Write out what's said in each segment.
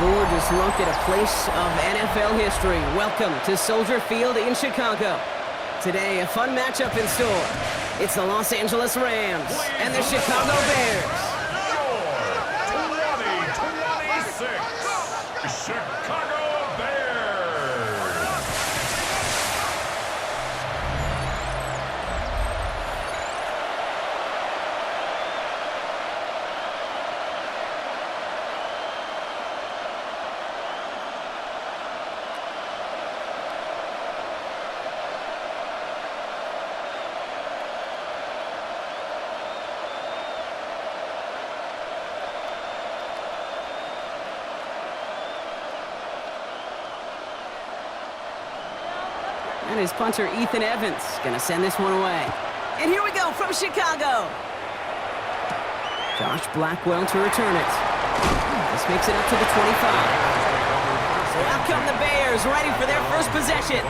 gorgeous look at a place of NFL history. Welcome to Soldier Field in Chicago. Today, a fun matchup in store. It's the Los Angeles Rams and the Chicago Bears. Your 2026 Chicago Bears. And his punter, Ethan Evans, going to send this one away. And here we go from Chicago. Josh Blackwell to return it. This makes it up to the 25. So out come the Bears, ready for their first possession.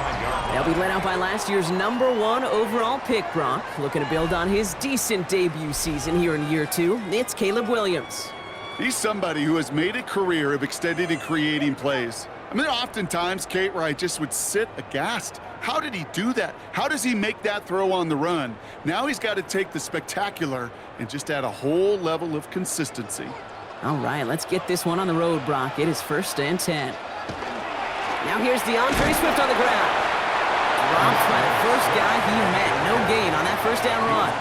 They'll be led out by last year's #1 overall pick, Brock. Looking to build on his decent debut season here in year 2. It's Caleb Williams. He's somebody who has made a career of extending and creating plays. I mean, oftentimes, Kate, where I just would sit aghast. How did he do that? How does he make that throw on the run? Now he's got to take the spectacular and just add a whole level of consistency. All right, let's get this one on the road, Brock. It is 1st and 10. Now here's DeAndre Swift on the ground. Dropped by the first guy he met. No gain on that first down run.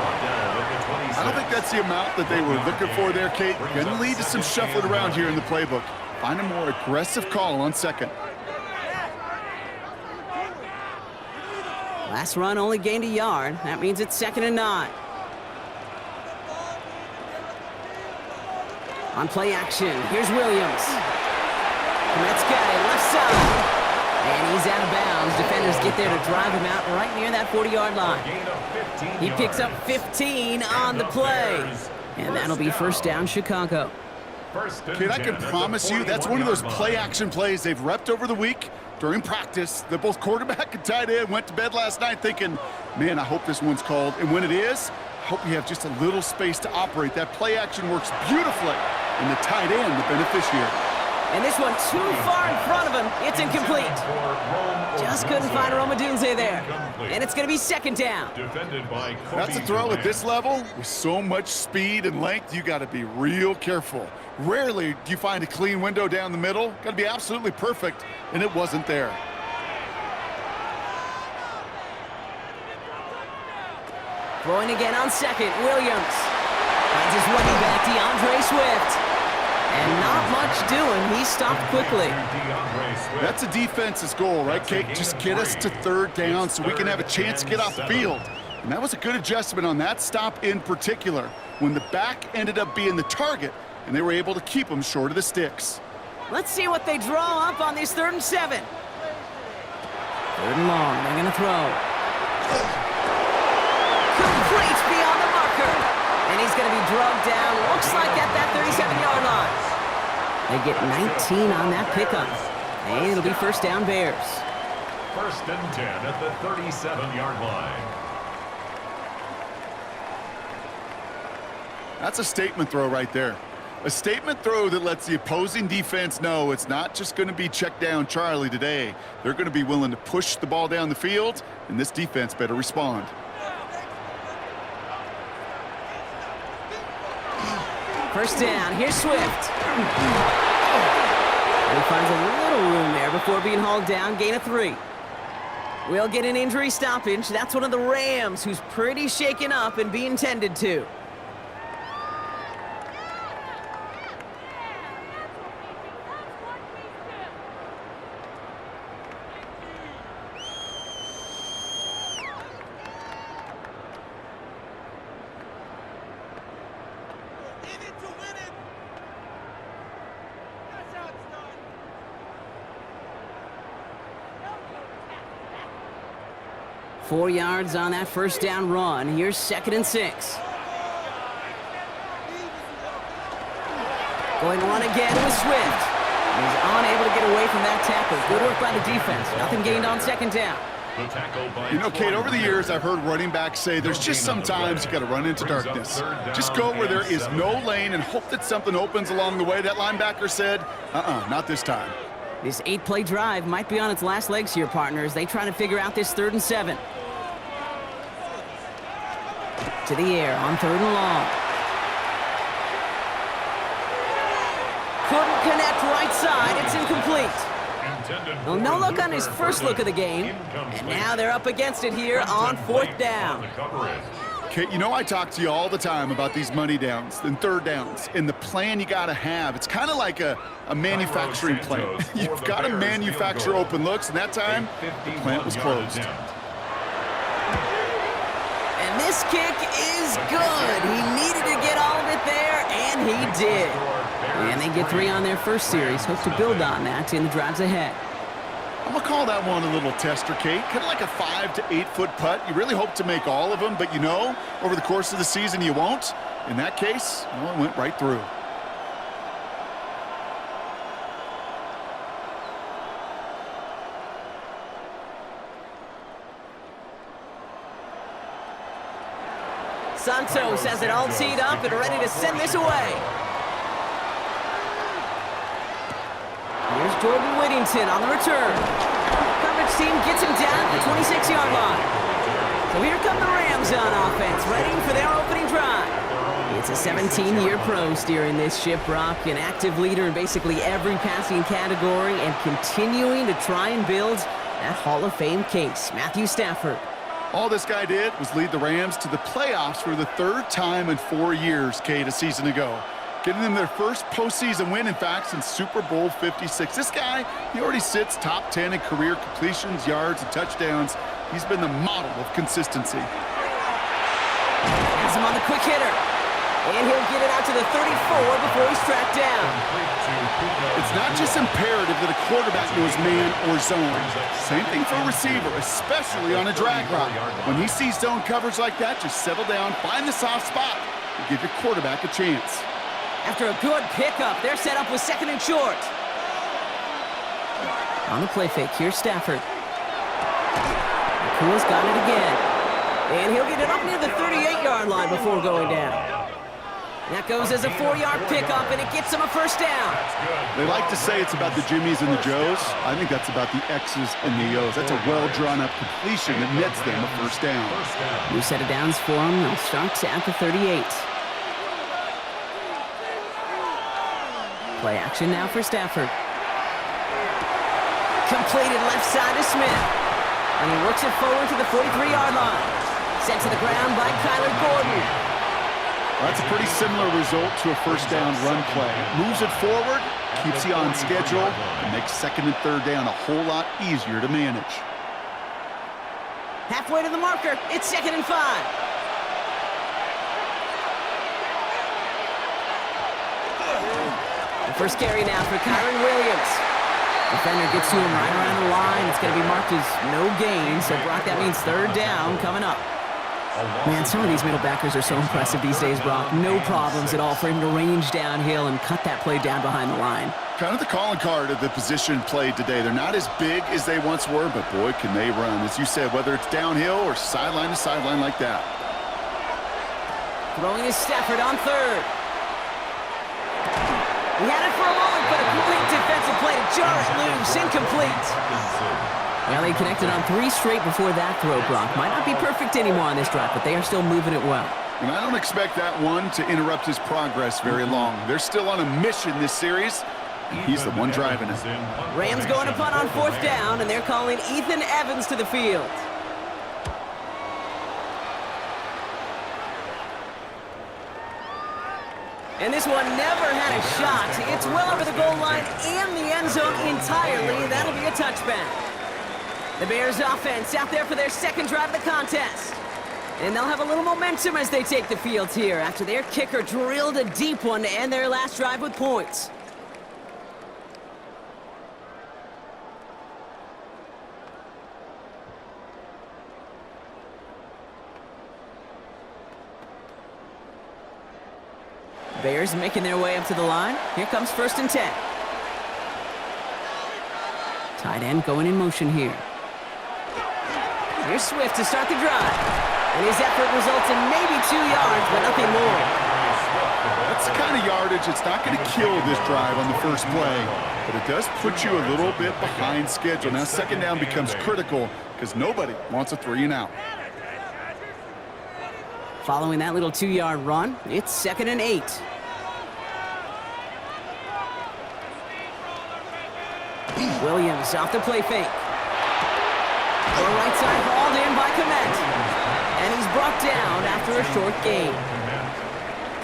I don't think that's the amount that they were looking for there, Kate. Going to lead to some shuffling around here in the playbook. Find a more aggressive call on second. Last run only gained a yard. That means it's 2nd and 9. On play action, here's Williams. And that's got it, left side. And he's out of bounds. Defenders get there to drive him out right near that 40-yard line. He picks up 15 on the play. And that'll be 1st down, Chicago. Kid, I can promise you that's one of those play-action plays they've repped over the week during practice. That both quarterback and tight end went to bed last night thinking, man, I hope this one's called. And when it is, I hope you have just a little space to operate. That play-action works beautifully, and the tight end, the beneficiary. And this one too far in front of him. It's incomplete. Just couldn't find Romadunze there. And it's going to be 2nd down. That's a throw at this level. With so much speed and length, you got to be real careful. Rarely do you find a clean window down the middle. Got to be absolutely perfect, and it wasn't there. Throwing again on second, Williams. Finds his running back, DeAndre Swift. And not much doing. He stopped quickly. That's a defense's goal, right, Kate? Just get us to 3rd down so we can have a chance to get off the field. And that was a good adjustment on that stop in particular, when the back ended up being the target, and they were able to keep him short of the sticks. Let's see what they draw up on this 3rd and 7. 3rd and long. They're going to throw. Complete beyond the marker. And he's going to be drugged down. Looks like at that 37-yard line. They get 19 on that pickup. And it'll be 1st down Bears. 1st and 10 at the 37-yard line. That's a statement throw right there. A statement throw that lets the opposing defense know it's not just going to be check down Charlie today. They're going to be willing to push the ball down the field, and this defense better respond. First down, here's Swift. And he finds a little room there before being hauled down, gain of 3. We'll get an injury stoppage. That's one of the Rams who's pretty shaken up and being tended to. Four yards on that 1st down run. Here's 2nd and 6. Going to run again with Swift. He's unable to get away from that tackle. Good work by the defense. Nothing gained on 2nd down. The tackle by You know, Kate, over the 23. years, I've heard running backs say there's just sometimes you got to run into darkness. Just go where there is no lane and hope that something opens along the way. That linebacker said, not this time. This 8-play drive might be on its last legs here, partners. They try to figure out this 3rd and 7. To the air on 3rd and long. Couldn't connect right side. It's incomplete. Well, no look on his first look of the game. And now they're up against it here on 4th down. Kate, you know I talk to you all the time about these money downs and 3rd downs and the plan you got to have. It's kind of like a manufacturing plant. You've got to manufacture open looks, and that time, the plant was closed. And this kick is good. He needed to get all of it there, and he did. And they get 3 on their first series. Hope to build on that in the drives ahead. I'm going to call that one a little tester, Kate. Kind of like a 5 to 8 foot putt. You really hope to make all of them, but you know, over the course of the season, you won't. In that case, well, it went right through. Santos has it all teed up and ready to send this away. Here's Jordan Whittington on the return. Coverage team gets him down at the 26-yard line. So here come the Rams on offense, ready for their opening drive. It's a 17-year pro steering this ship, Brock, an active leader in basically every passing category and continuing to try and build that Hall of Fame case. Matthew Stafford. All this guy did was lead the Rams to the playoffs for the 3rd time in 4 years, Kate, a season ago. Getting them their first postseason win, in fact, since Super Bowl 56. This guy, he already sits top 10 in career completions, yards, and touchdowns. He's been the model of consistency. Has him on the quick hitter. And he'll get it out to the 34 before he's tracked down. It's not just imperative that a quarterback knows man or zone. Same thing for a receiver, especially on a drag route. When he sees zone coverage like that, just settle down, find the soft spot, and give your quarterback a chance. After a good pickup, they're set up with 2nd and short. On the play fake, here's Stafford. Cool's got it again. And he'll get it up near the 38-yard line before going down. That goes as a 4-yard pickup, and it gets him a 1st down. They like to say it's about the Jimmies and the Joes. I think that's about the X's and the O's. That's a well-drawn-up completion that nets them a 1st down. New set of downs for him. They'll start at the 38. Play action now for Stafford. Completed left side to Smith. And he works it forward to the 43-yard line. Sent to the ground by Kyler Gordon. That's a pretty similar result to a 1st down run play. Moves it forward, keeps you on schedule, and makes 2nd and 3rd down a whole lot easier to manage. Halfway to the marker, it's 2nd and 5. The first carry now for Kyron Williams. Defender gets to him right around the line. It's going to be marked as no gain, so Brock, that means 3rd down coming up. Man, some of these middle backers are so impressive these days, Brock. No problems at all for him to range downhill and cut that play down behind the line. Kind of the calling card of the position played today. They're not as big as they once were, but boy, can they run. As you said, whether it's downhill or sideline to sideline like that. Throwing is Stafford on 3rd. He had it for a moment, but a complete defensive play to jar it loose. Incomplete. Well, they connected on 3 straight before that throw, Brock. Might not be perfect anymore on this drive, but they are still moving it well. And I don't expect that one to interrupt his progress very long. They're still on a mission this series. He's the one driving it. Rams going to punt on 4th down, and they're calling Ethan Evans to the field. And this one never had a shot. It's well over the goal line and the end zone entirely. That'll be a touchback. The Bears offense out there for their 2nd drive of the contest. And they'll have a little momentum as they take the field here after their kicker drilled a deep one to end their last drive with points. Bears making their way up to the line. Here comes 1st and 10. Tight end going in motion here. Here's Swift to start the drive. And his effort results in maybe 2 yards, but nothing more. That's the kind of yardage that's not going to kill this drive on the first play, but it does put you a little bit behind schedule. Now second down becomes critical because nobody wants a 3-and-out. Following that little 2-yard run, it's 2nd and 8. Williams off the play fake. To the right side, hauled in by Komet. And he's brought down after a short gain.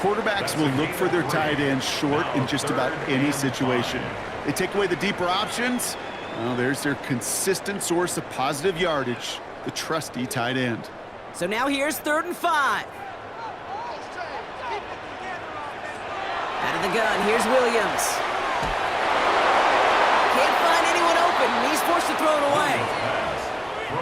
Quarterbacks will look for their tight ends short in just about any situation. They take away the deeper options. Well, there's their consistent source of positive yardage, the trusty tight end. So now here's 3rd and 5. Out of the gun, here's Williams. Can't find anyone open. He's forced to throw it away.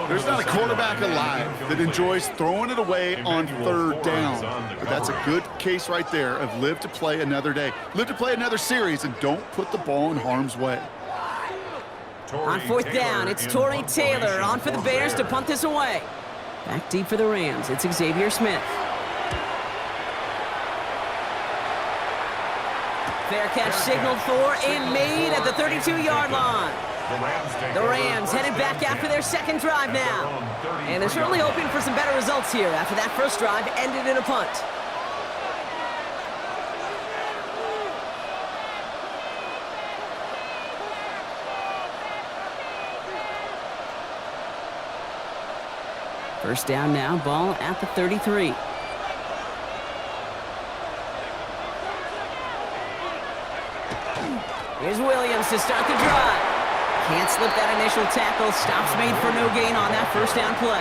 There's not a quarterback alive that enjoys throwing it away on 3rd down. But that's a good case right there of live to play another day. Live to play another series and don't put the ball in harm's way. On 4th down, it's Torrey Taylor on for the Bears to punt this away. Back deep for the Rams, it's Xavier Smith. Fair catch signaled for and made at the 32-yard line. The Rams headed back after their second drive now. And they're certainly hoping for some better results here after that first drive ended in a punt. First down now, ball at the 33. Here's Williams to start the drive. Can't slip that initial tackle. Stops made for no gain on that first down play.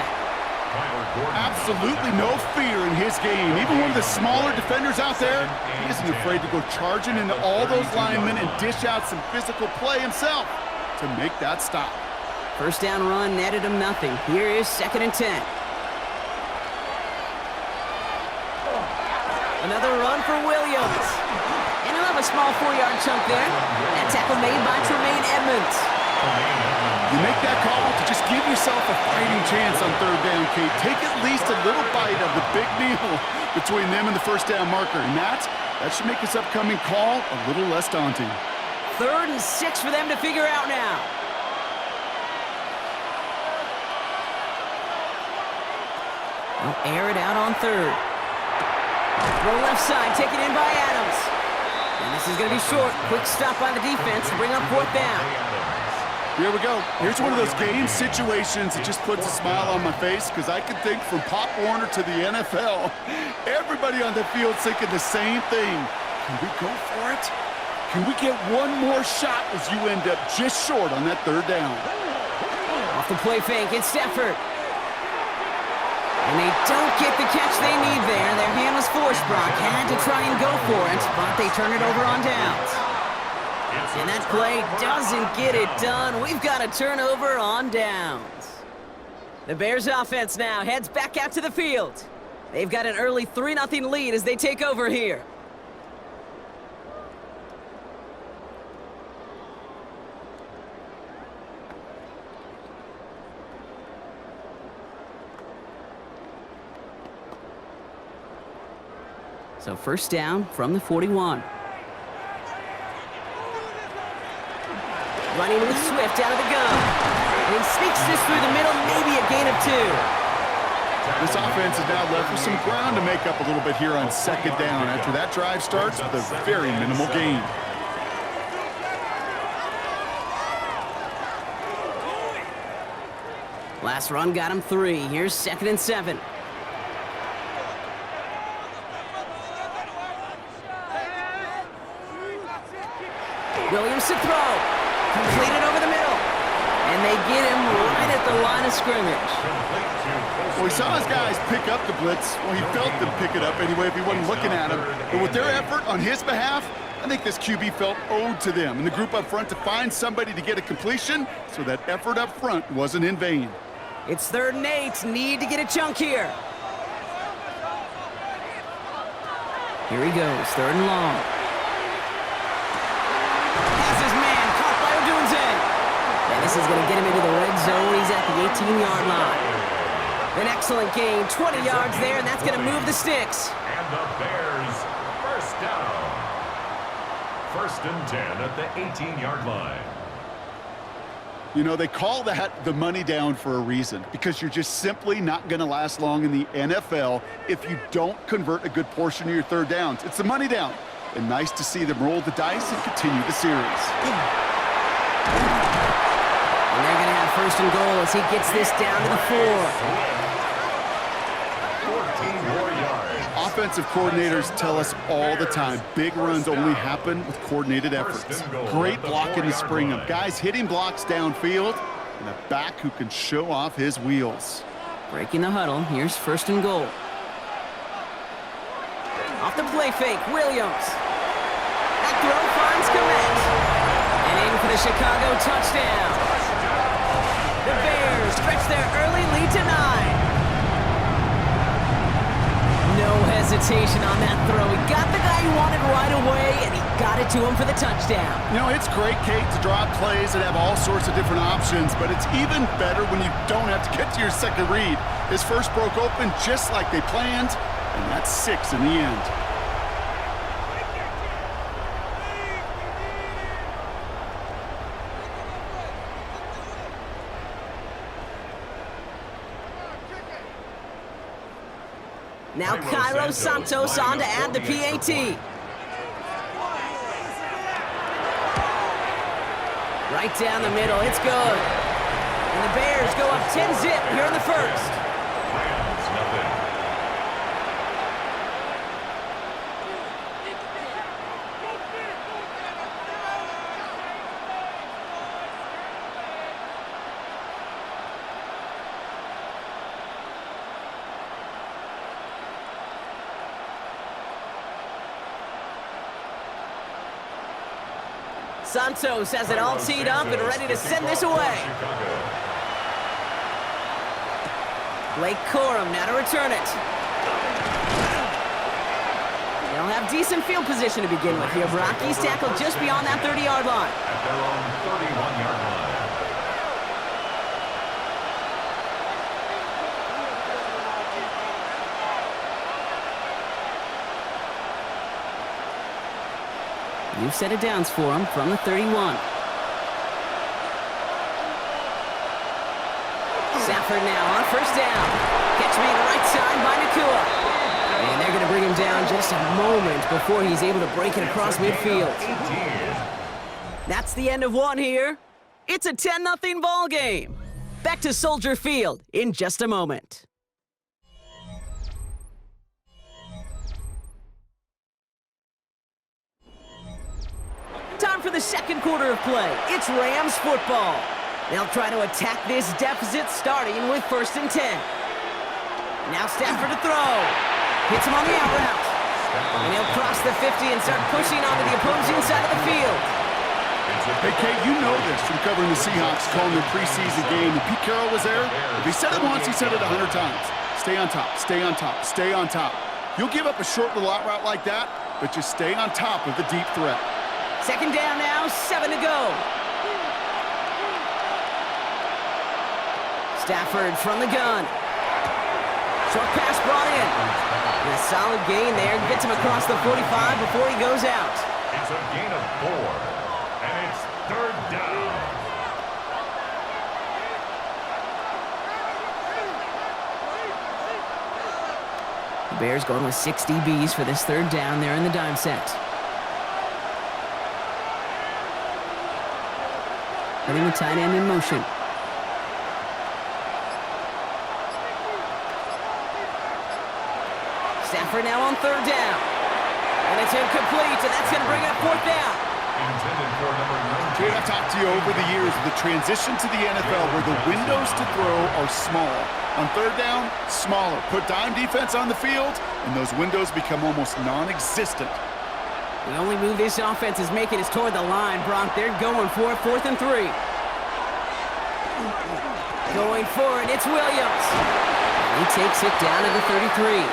Absolutely no fear in his game. Even one of the smaller defenders out there, he isn't afraid to go charging into all those linemen and dish out some physical play himself to make that stop. First down run netted him nothing. Here is 2nd and 10. Another run for Williams. And he'll have a small 4-yard chunk there. That tackle made by Tremaine Edmonds. You make that call to just give yourself a fighting chance on 3rd down, Kate. Take at least a little bite of the big meal between them and the first down marker. And that should make this upcoming call a little less daunting. 3rd and 6 for them to figure out now. They'll air it out on 3rd. Throw left side, taken in by Adams. And this is going to be short. Quick stop by the defense to bring up 4th down. Here we go. Here's one of those game situations that just puts a smile on my face because I can think from Pop Warner to the NFL. Everybody on the field thinking the same thing. Can we go for it? Can we get one more shot as you end up just short on that 3rd down? Off the play fake, it's Stafford. And they don't get the catch they need there. Their hand was forced. Brock had to try and go for it, but they turn it over on downs. And that play doesn't get it done. We've got a turnover on downs. The Bears offense now heads back out to the field. They've got an early 3-0 lead as they take over here. So first down from the 41. Running with Swift out of the gun. And he sneaks this through the middle, maybe a gain of 2. This offense is now left with some ground to make up a little bit here on 2nd down after that drive starts with a very minimal gain. Last run got him 3. Here's 2nd and 7. Williams to throw. Completed over the middle. And they get him right at the line of scrimmage. Well, he saw his guys pick up the blitz. Well, he felt them pick it up anyway if he wasn't looking at him. But with their effort on his behalf, I think this QB felt owed to them and the group up front to find somebody to get a completion, so that effort up front wasn't in vain. It's 3rd and 8. Need to get a chunk here. Here he goes. 3rd and long. Passes man. Caught by Odunze. And this is going to get him into the red zone. He's at the 18-yard line. An excellent gain, 20 yards there, and that's going to move the sticks. And the Bears, first down. 1st and 10 at the 18-yard line. You know, they call that the money down for a reason, because you're just simply not going to last long in the NFL if you don't convert a good portion of your third downs. It's the money down. And nice to see them roll the dice and continue the series. And they're going to have 1st and goal as he gets this down to the 4. 14 more yards. Offensive coordinators tell us all the time, big runs only happen with coordinated efforts. Great block in the spring of guys hitting blocks downfield and a back who can show off his wheels. Breaking the huddle, here's 1st and goal. Off the play fake, Williams. That throw finds Komet. And in for the Chicago touchdown. The Bears stretch their early lead to 9. No hesitation on that throw. He got the guy he wanted right away, and he got it to him for the touchdown. You know, it's great, Kate, to draw plays that have all sorts of different options, but it's even better when you don't have to get to your second read. His first broke open just like they planned, and that's 6 in the end. Now Cairo Santos on to add the PAT. Right down the middle, it's good. And the Bears go up 10-zip here in the 1st. Rams, nothing. Santos has it all teed up and ready to send this away. Blake Corum now to return it. They'll have decent field position to begin with here. Brock, he's tackled just beyond that 30-yard line. At their own 31-yard line. New set of downs for him from the 31. Safford now on 1st down. Catch me the right side by Nakua. And they're going to bring him down just a moment before he's able to break it across midfield. That's the end of one here. It's a 10-0 ball game. Back to Soldier Field in just a moment. Time for the second quarter of play. It's Rams football. They'll try to attack this deficit starting with 1st and 10. Now Stafford to throw. Hits him on the out route. And he'll cross the 50 and start pushing onto the opposing side of the field. Hey, Kate, you know this from covering the Seahawks, calling their preseason game. And Pete Carroll was there. If he said it once, he said it 100 times. Stay on top, stay on top, stay on top. You'll give up a short little out route like that, but just stay on top of the deep threat. 2nd down now, 7 to go. Stafford from the gun. Short pass brought in. And a solid gain there. Gets him across the 45 before he goes out. It's a gain of 4. And it's 3rd down. The Bears going with 6 DBs for this 3rd down there in the dime set. Putting the tight end in motion. Stafford now on 3rd down. And it's incomplete, and that's going to bring up 4th down. Intended for number 19. Kate, I've talked to you over the years of the transition to the NFL where the windows to throw are small. On 3rd down, smaller. Put dime defense on the field, and those windows become almost non-existent. The only move this offense is making is toward the line, Brock. They're going for it, 4th and 3. Going for it, it's Williams. He takes it down to the 33.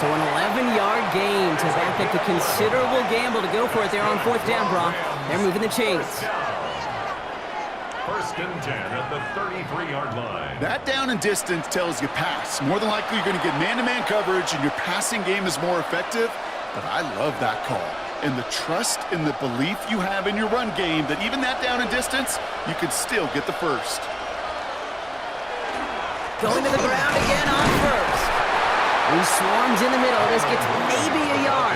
So an 11-yard gain to back up the considerable gamble to go for it there on 4th down, Brock. They're moving the chains. First and 10 at the 33-yard line. That down and distance tells you pass. More than likely, you're going to get man-to-man coverage, and your passing game is more effective. But I love that call. And the trust and the belief you have in your run game that even that down and distance, you can still get the first. Going to the ground again on first. He swarms in the middle. This gets maybe a yard.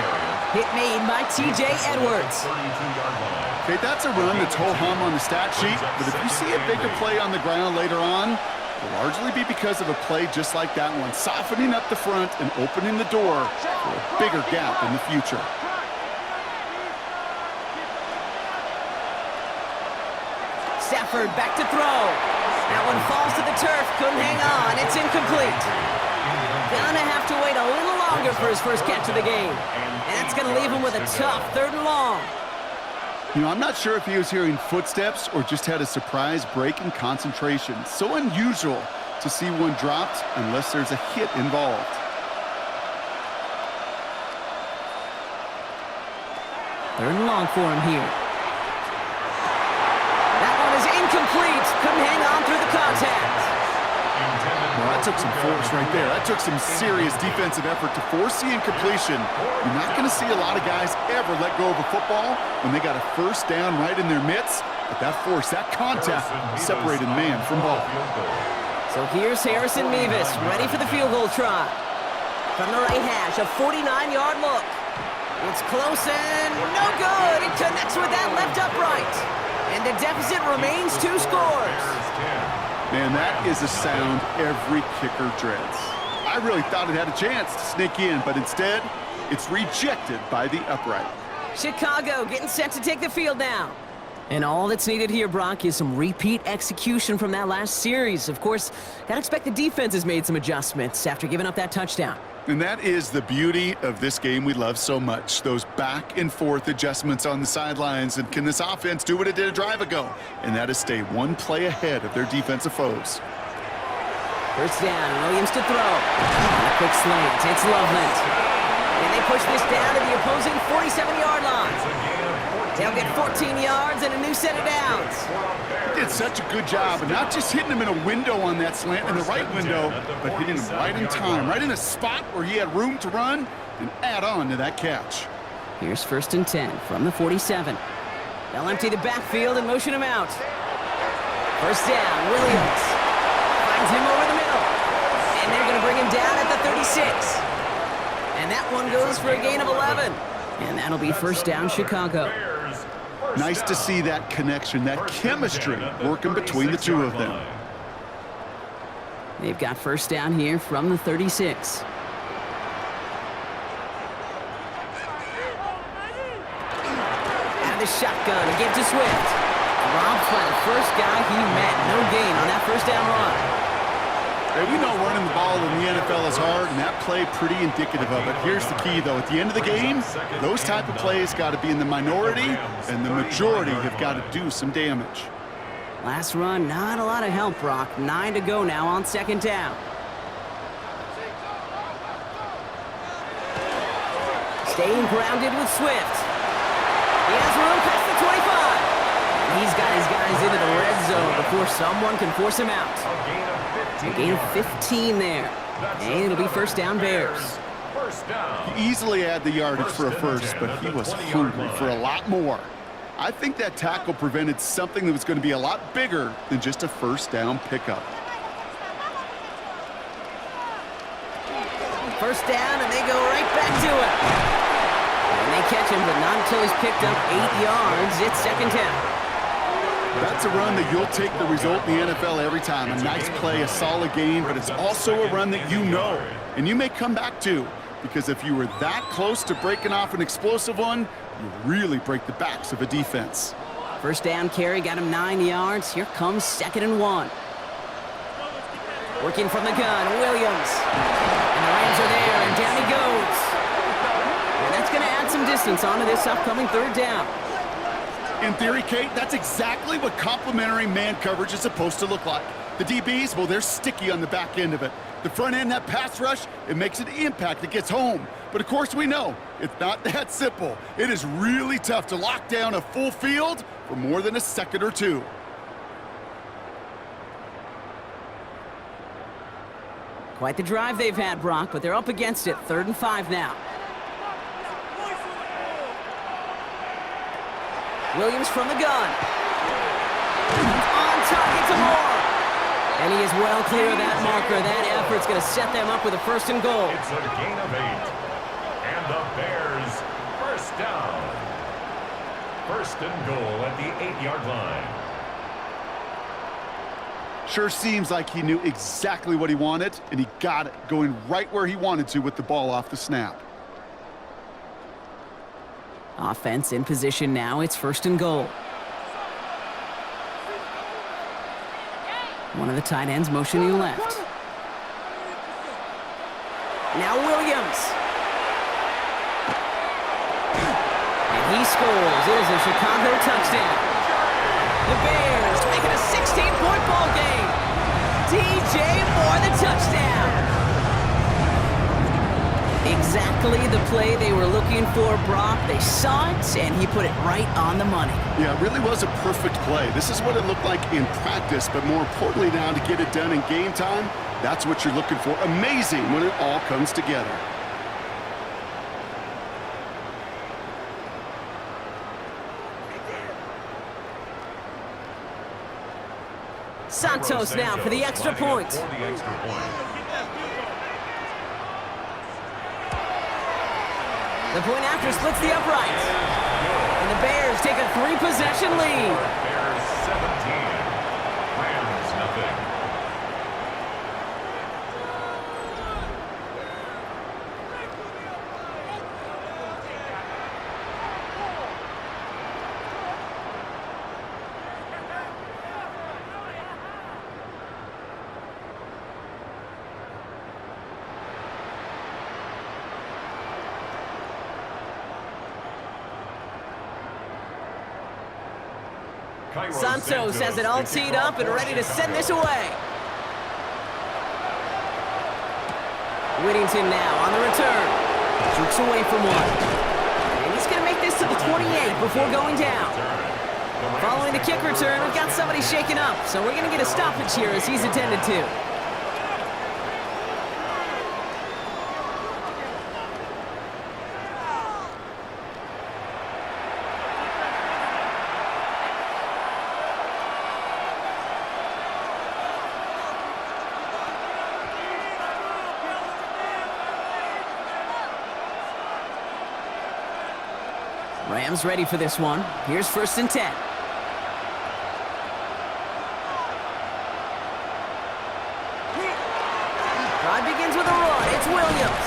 Hit made by T.J. Edwards. 32-yard line. Okay, that's a run that's ho-hum on the stat sheet, but if you see a bigger play on the ground later on, it'll largely be because of a play just like that one, softening up the front and opening the door for a bigger gap in the future. Stafford back to throw. That one falls to the turf. Couldn't hang on. It's incomplete. Gonna have to wait a little longer for his first catch of the game. And that's gonna leave him with a tough 3rd and long. You know, I'm not sure if he was hearing footsteps or just had a surprise break in concentration. So unusual to see one dropped unless there's a hit involved. Third and long for him here. That one is incomplete. Couldn't hang on through the contact. Well, that took some force right there. That took some serious defensive effort to force the incompletion. You're not going to see a lot of guys ever let go of a football when they got a first down right in their midst. But that force, that contact, separated man from ball. So here's Harrison Mevis, ready for the field goal try. From the right hash, a 49-yard look. It's close and no good. It connects with that left upright. And the deficit remains 2 scores. Man, that is a sound every kicker dreads. I really thought it had a chance to sneak in, but instead, it's rejected by the upright. Chicago getting set to take the field now. And all that's needed here, Brock, is some repeat execution from that last series. Of course, gotta expect the defense has made some adjustments after giving up that touchdown. And that is the beauty of this game we love so much, those back and forth adjustments on the sidelines. And can this offense do what it did a drive ago? And that is stay one play ahead of their defensive foes. First down, Williams to throw. And a quick slant, it's Loveland. And they push this down to the opposing 47-yard line. They'll get 14 yards and a new set of downs. He did such a good job, and not just hitting him in a window on that slant, in the right window, but hitting him right in time, right in a spot where he had room to run and add on to that catch. Here's 1st and 10 from the 47. They'll empty the backfield and motion him out. First down, Williams finds him over the middle. And they're going to bring him down at the 36. And that one goes for a gain of 11. And that'll be first down, Chicago. Nice to see that connection, that chemistry working between the two of them. They've got first down here from the 36. Out of the shotgun, a give to Swift. Rob Flynn, first guy he met. No gain on that first down run. Hey, we know running the ball in the NFL is hard, and that play pretty indicative of it. Here's the key, though. At the end of the game, those type of plays got to be in the minority, and the majority have got to do some damage. Last run, not a lot of help, Brock. 9 to go now on 2nd down. Staying grounded with Swift. He has room past the 25. And he's got his guys into the red zone before someone can force him out. A gain of 15 there. And it'll be first down, Bears. He easily had the yardage for a first, but he was hungry for a lot more. I think that tackle prevented something that was going to be a lot bigger than just a first down pickup. First down, and they go right back to him. And they catch him, but not until he's picked up 8 yards. It's 2nd down. That's a run that you'll take the result in the NFL every time. A nice play, a solid gain, but it's also a run that you know, and you may come back to, because if you were that close to breaking off an explosive one, you really break the backs of a defense. First down carry got him 9 yards. Here comes 2nd and 1. Working from the gun, Williams. And the Rams are there, and down he goes. And that's going to add some distance onto this upcoming 3rd down. In theory, Kate, that's exactly what complementary man coverage is supposed to look like. The DBs, well, they're sticky on the back end of it. The front end, that pass rush, it makes an impact. It gets home. But, of course, we know it's not that simple. It is really tough to lock down a full field for more than a second or two. Quite the drive they've had, Brock, but they're up against it. 3rd and 5 now. Williams from the gun. On target to Moore. And he is well clear of that marker. That effort's going to set them up with a 1st and goal. It's a gain of 8. And the Bears, 1st down. 1st and goal at the 8-yard line. Sure seems like he knew exactly what he wanted, and he got it, going right where he wanted to with the ball off the snap. Offense in position now. It's 1st and goal. One of the tight ends motioning left. Now Williams. And he scores. It is a Chicago touchdown. The Bears make it a 16-point ball game. DJ Moore, the touchdown. Exactly the play they were looking for, Brock. They saw it, and he put it right on the money. Yeah, it really was a perfect play. This is what it looked like in practice, but more importantly now to get it done in game time, that's what you're looking for. Amazing when it all comes together. Santos now for the extra point. The point after splits the uprights. And the Bears take a 3-possession lead. Bears 17. Rams nothing. Santos has it all teed up and ready to send this away. Whittington now on the return. Jukes away from one. And he's going to make this to the 28 before going down. Following the kick return, we've got somebody shaken up, so we're going to get a stoppage here as he's attended to. Rams ready for this one. Here's 1st and 10. Drive begins with a run. It's Williams.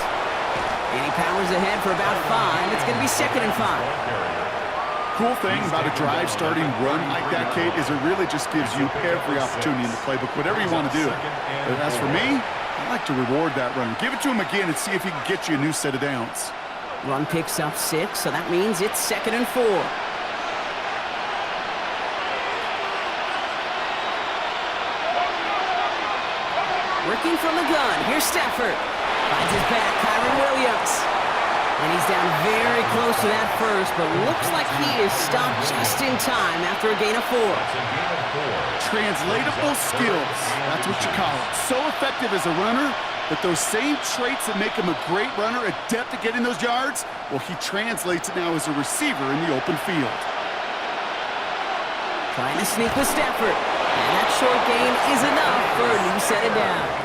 And he powers ahead for about 5. It's going to be 2nd and 5. Cool thing about a drive starting run like that, Kate, is it really just gives you every opportunity in the playbook, whatever you want to do. But as for me, I like to reward that run. Give it to him again and see if he can get you a new set of downs. Run picks up 6, so that means it's 2nd and 4. Working from the gun. Here's Stafford. Finds his back, Kyron Williams. And he's down very close to that first, but looks like he is stopped just in time after a gain of 4. Translatable skills. That's what you call it. So effective as a runner, but those same traits that make him a great runner, adept at getting those yards, well, he translates it now as a receiver in the open field. Trying to sneak with Stafford. And that short gain is enough for a new set of downs.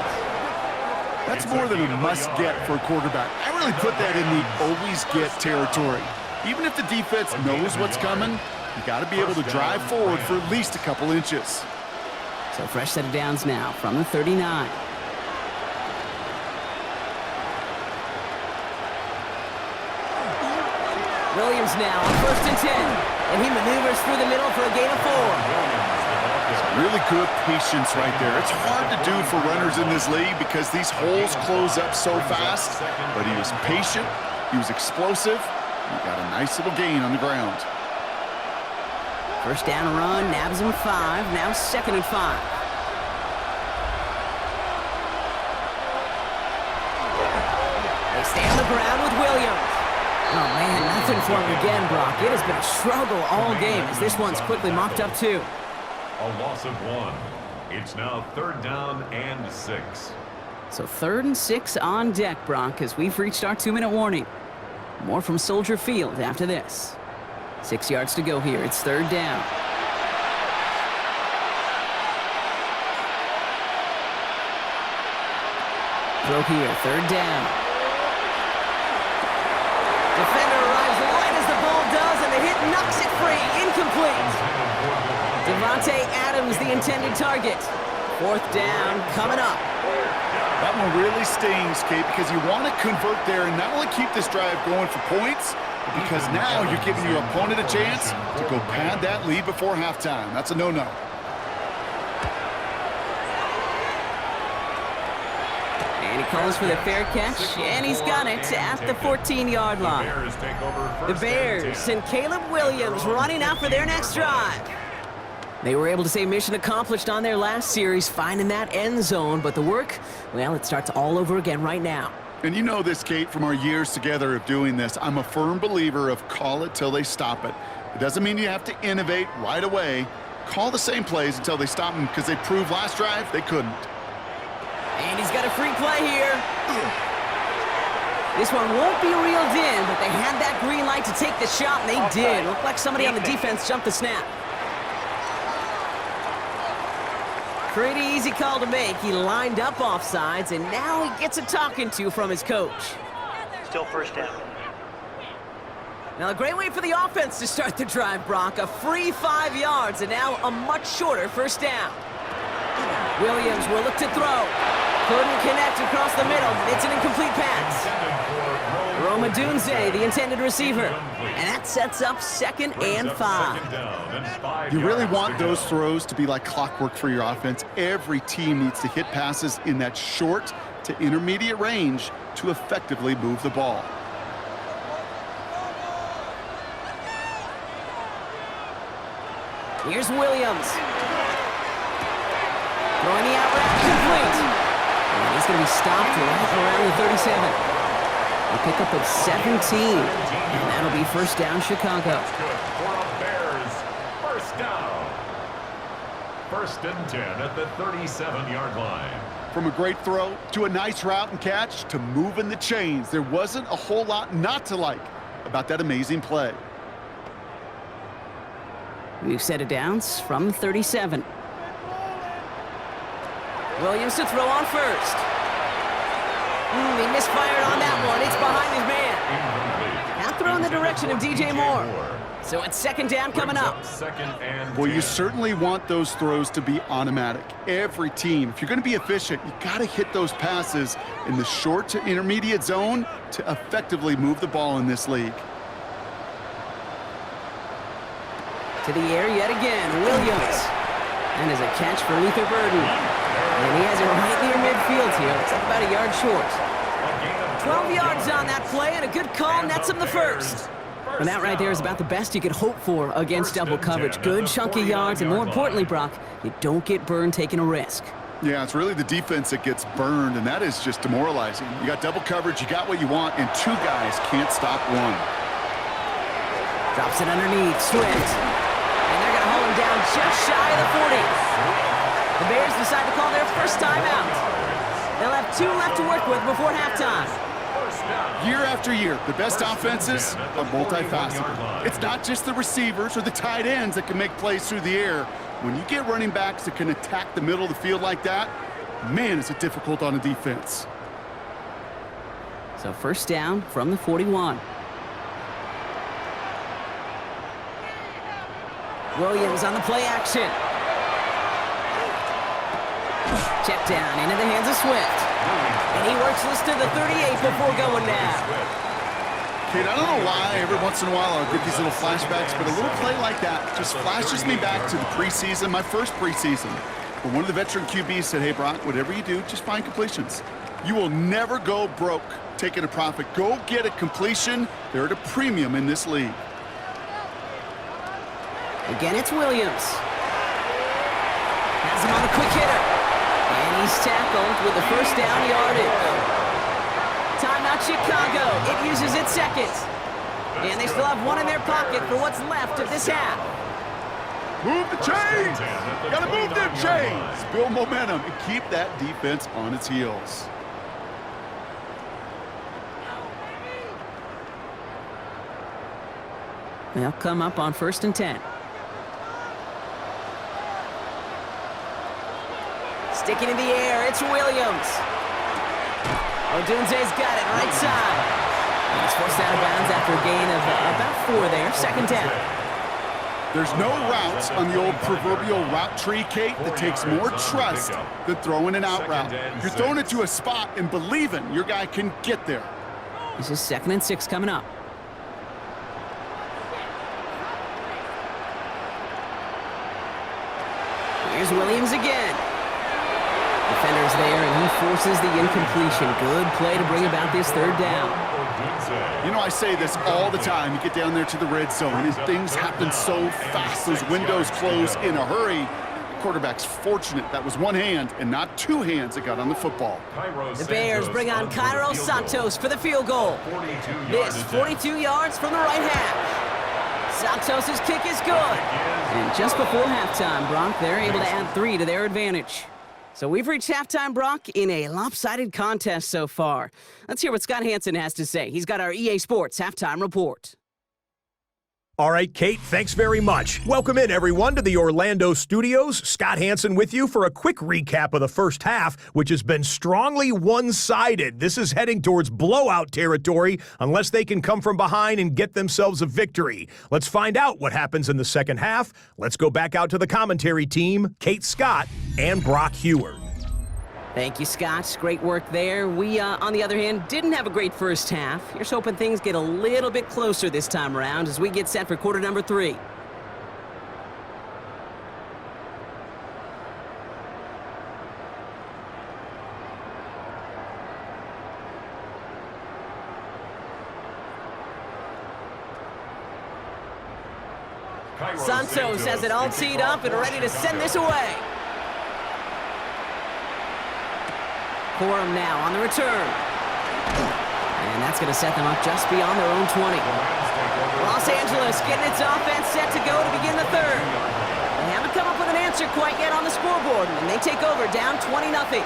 That's more than a must-get for a quarterback. I really put that in the always-get territory. Even if the defense knows what's coming, you got to be able to drive forward for at least a couple inches. So fresh set of downs now from the 39. Williams now on 1st and 10. And he maneuvers through the middle for a gain of 4. Really good patience right there. It's hard to do for runners in this league because these holes close up so fast. But he was patient, he was explosive, and he got a nice little gain on the ground. First down run, nabs him 5, now 2nd and 5. They stay on the ground with Williams. Oh man, nothing for him again, Brock. It has been a struggle all game as this one's quickly mopped up too. A loss of 1. It's now 3rd down and 6. So 3rd and 6 on deck, Brock, as we've reached our 2-minute warning. More from Soldier Field after this. 6 yards to go here. It's 3rd down. Throw here, 3rd down. Defender arrives right as the ball does, and the hit knocks it free. Incomplete. Devontae Adams, the intended target. 4th down coming up. That one really stings, Kate, because you want to convert there and not only keep this drive going for points, but because now you're giving your opponent a chance to go pad that lead before halftime. That's a no-no. And he calls for the fair catch, and he's got it at the 14-yard line. The Bears and Caleb Williams running out for their next drive. They were able to say mission accomplished on their last series, finding that end zone, but the work, well, it starts all over again right now. And you know this, Kate, from our years together of doing this. I'm a firm believer of call it till they stop it. It doesn't mean you have to innovate right away. Call the same plays until they stop them, because they proved last drive they couldn't. And he's got a free play here. This one won't be reeled in, but they had that green light to take the shot, and they did. Looked like somebody on the defense jumped the snap. Pretty easy call to make. He lined up offsides, and now he gets a talking to from his coach. Still 1st down. Now, a great way for the offense to start the drive, Brock. A free 5 yards, and now a much shorter 1st down. Williams will look to throw. Couldn't connect across the middle. It's an incomplete pass. Roma Dunze, the intended receiver. And that sets up 2nd and 5. You really want those throws to be like clockwork for your offense. Every team needs to hit passes in that short to intermediate range to effectively move the ball. Here's Williams. Throwing the out route complete. And he's going to be stopped right around the 37. A pickup of 17. And that'll be 1st down, Chicago. For the Bears, 1st down. 1st and 10 at the 37-yard line. From a great throw to a nice route and catch to moving the chains, there wasn't a whole lot not to like about that amazing play. We've set it downs from 37. Williams to throw on 1st. He misfired on that one. It's behind his man. Now throw in the direction of DJ Moore. So it's 2nd down coming up. Well, you certainly want those throws to be automatic. Every team, if you're going to be efficient, you got to hit those passes in the short to intermediate zone to effectively move the ball in this league. To the air yet again, Williams. And as a catch for Luther Burden. And he has it right near midfield here. It's about a yard short. 12 yards on that play, and a good call nets him the 1st. And that right there is about the best you could hope for against double coverage. Good chunky yards, and more importantly, Brock, you don't get burned taking a risk. Yeah, it's really the defense that gets burned, and that is just demoralizing. You got double coverage, you got what you want, and 2 guys can't stop one. Drops it underneath, Swift. And they're going to hold him down just shy of the 40. The Bears decide to call their 1st timeout. They'll have 2 left to work with before halftime. Year after year, the best offenses are multifaceted. It's not just the receivers or the tight ends that can make plays through the air. When you get running backs that can attack the middle of the field like that, man, is it difficult on a defense. So 1st down from the 41. Williams on the play action. Check down into the hands of Swift. And he works this to the 38 before going down. Kate, I don't know why every once in a while I'll get these little flashbacks, but a little play like that just flashes me back to the preseason, my first preseason. But one of the veteran QBs said, hey, Brock, whatever you do, just find completions. You will never go broke taking a profit. Go get a completion. They're at a premium in this league. Again, it's Williams. Has him on the quick hitter. And he's tackled with the 1st down yardage. Timeout Chicago. It uses its 2nd. And they still have 1 in their pocket for what's left of this half. Move the chains. Got to move them chains. Build momentum and keep that defense on its heels. They'll come up on 1st and 10. Sticking in the air, it's Williams. Odunze's got it, right side. And he's forced out of bounds after a gain of about 4 there, 2nd down. There's no routes on the old proverbial route tree, Kate, that takes more trust than throwing an out route. You're throwing it to a spot and believing your guy can get there. This is 2nd and 6 coming up. Here's Williams again. Defender's there, and he forces the incompletion. Good play to bring about this 3rd down. You know, I say this all the time. You get down there to the red zone, and things happen so fast. Those windows close in a hurry. The quarterback's fortunate that was one hand and not 2 hands that got on the football. The Bears bring on Cairo Santos for the field goal. This 42 yards from the right half. Santos' kick is good. And just before halftime, Brock, they're able to add 3 to their advantage. So we've reached halftime, Brock, in a lopsided contest so far. Let's hear what Scott Hansen has to say. He's got our EA Sports halftime report. All right, Kate, thanks very much. Welcome in, everyone, to the Orlando studios. Scott Hansen with you for a quick recap of the first half, which has been strongly one-sided. This is heading towards blowout territory unless they can come from behind and get themselves a victory. Let's find out what happens in the second half. Let's go back out to the commentary team, Kate Scott and Brock Heward. Thank you, Scott. Great work there. We, on the other hand, didn't have a great first half. Here's hoping things get a little bit closer this time around as we get set for quarter number 3. Santos has it all teed up and ready to send this away. Corum now on the return. And that's going to set them up just beyond their own 20. Los Angeles getting its offense set to go to begin the 3rd. They haven't come up with an answer quite yet on the scoreboard, and they take over down 20-0.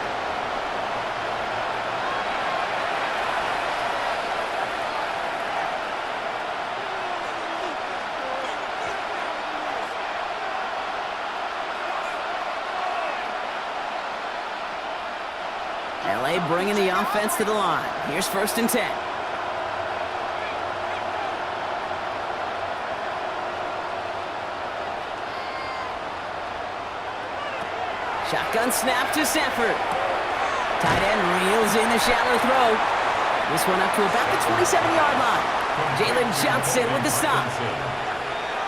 LA bringing the offense to the line. Here's 1st and 10. Shotgun snap to Sanford. Tight end reels in the shallow throw. This one up to about the 27-yard line. Jalen Johnson with the stop.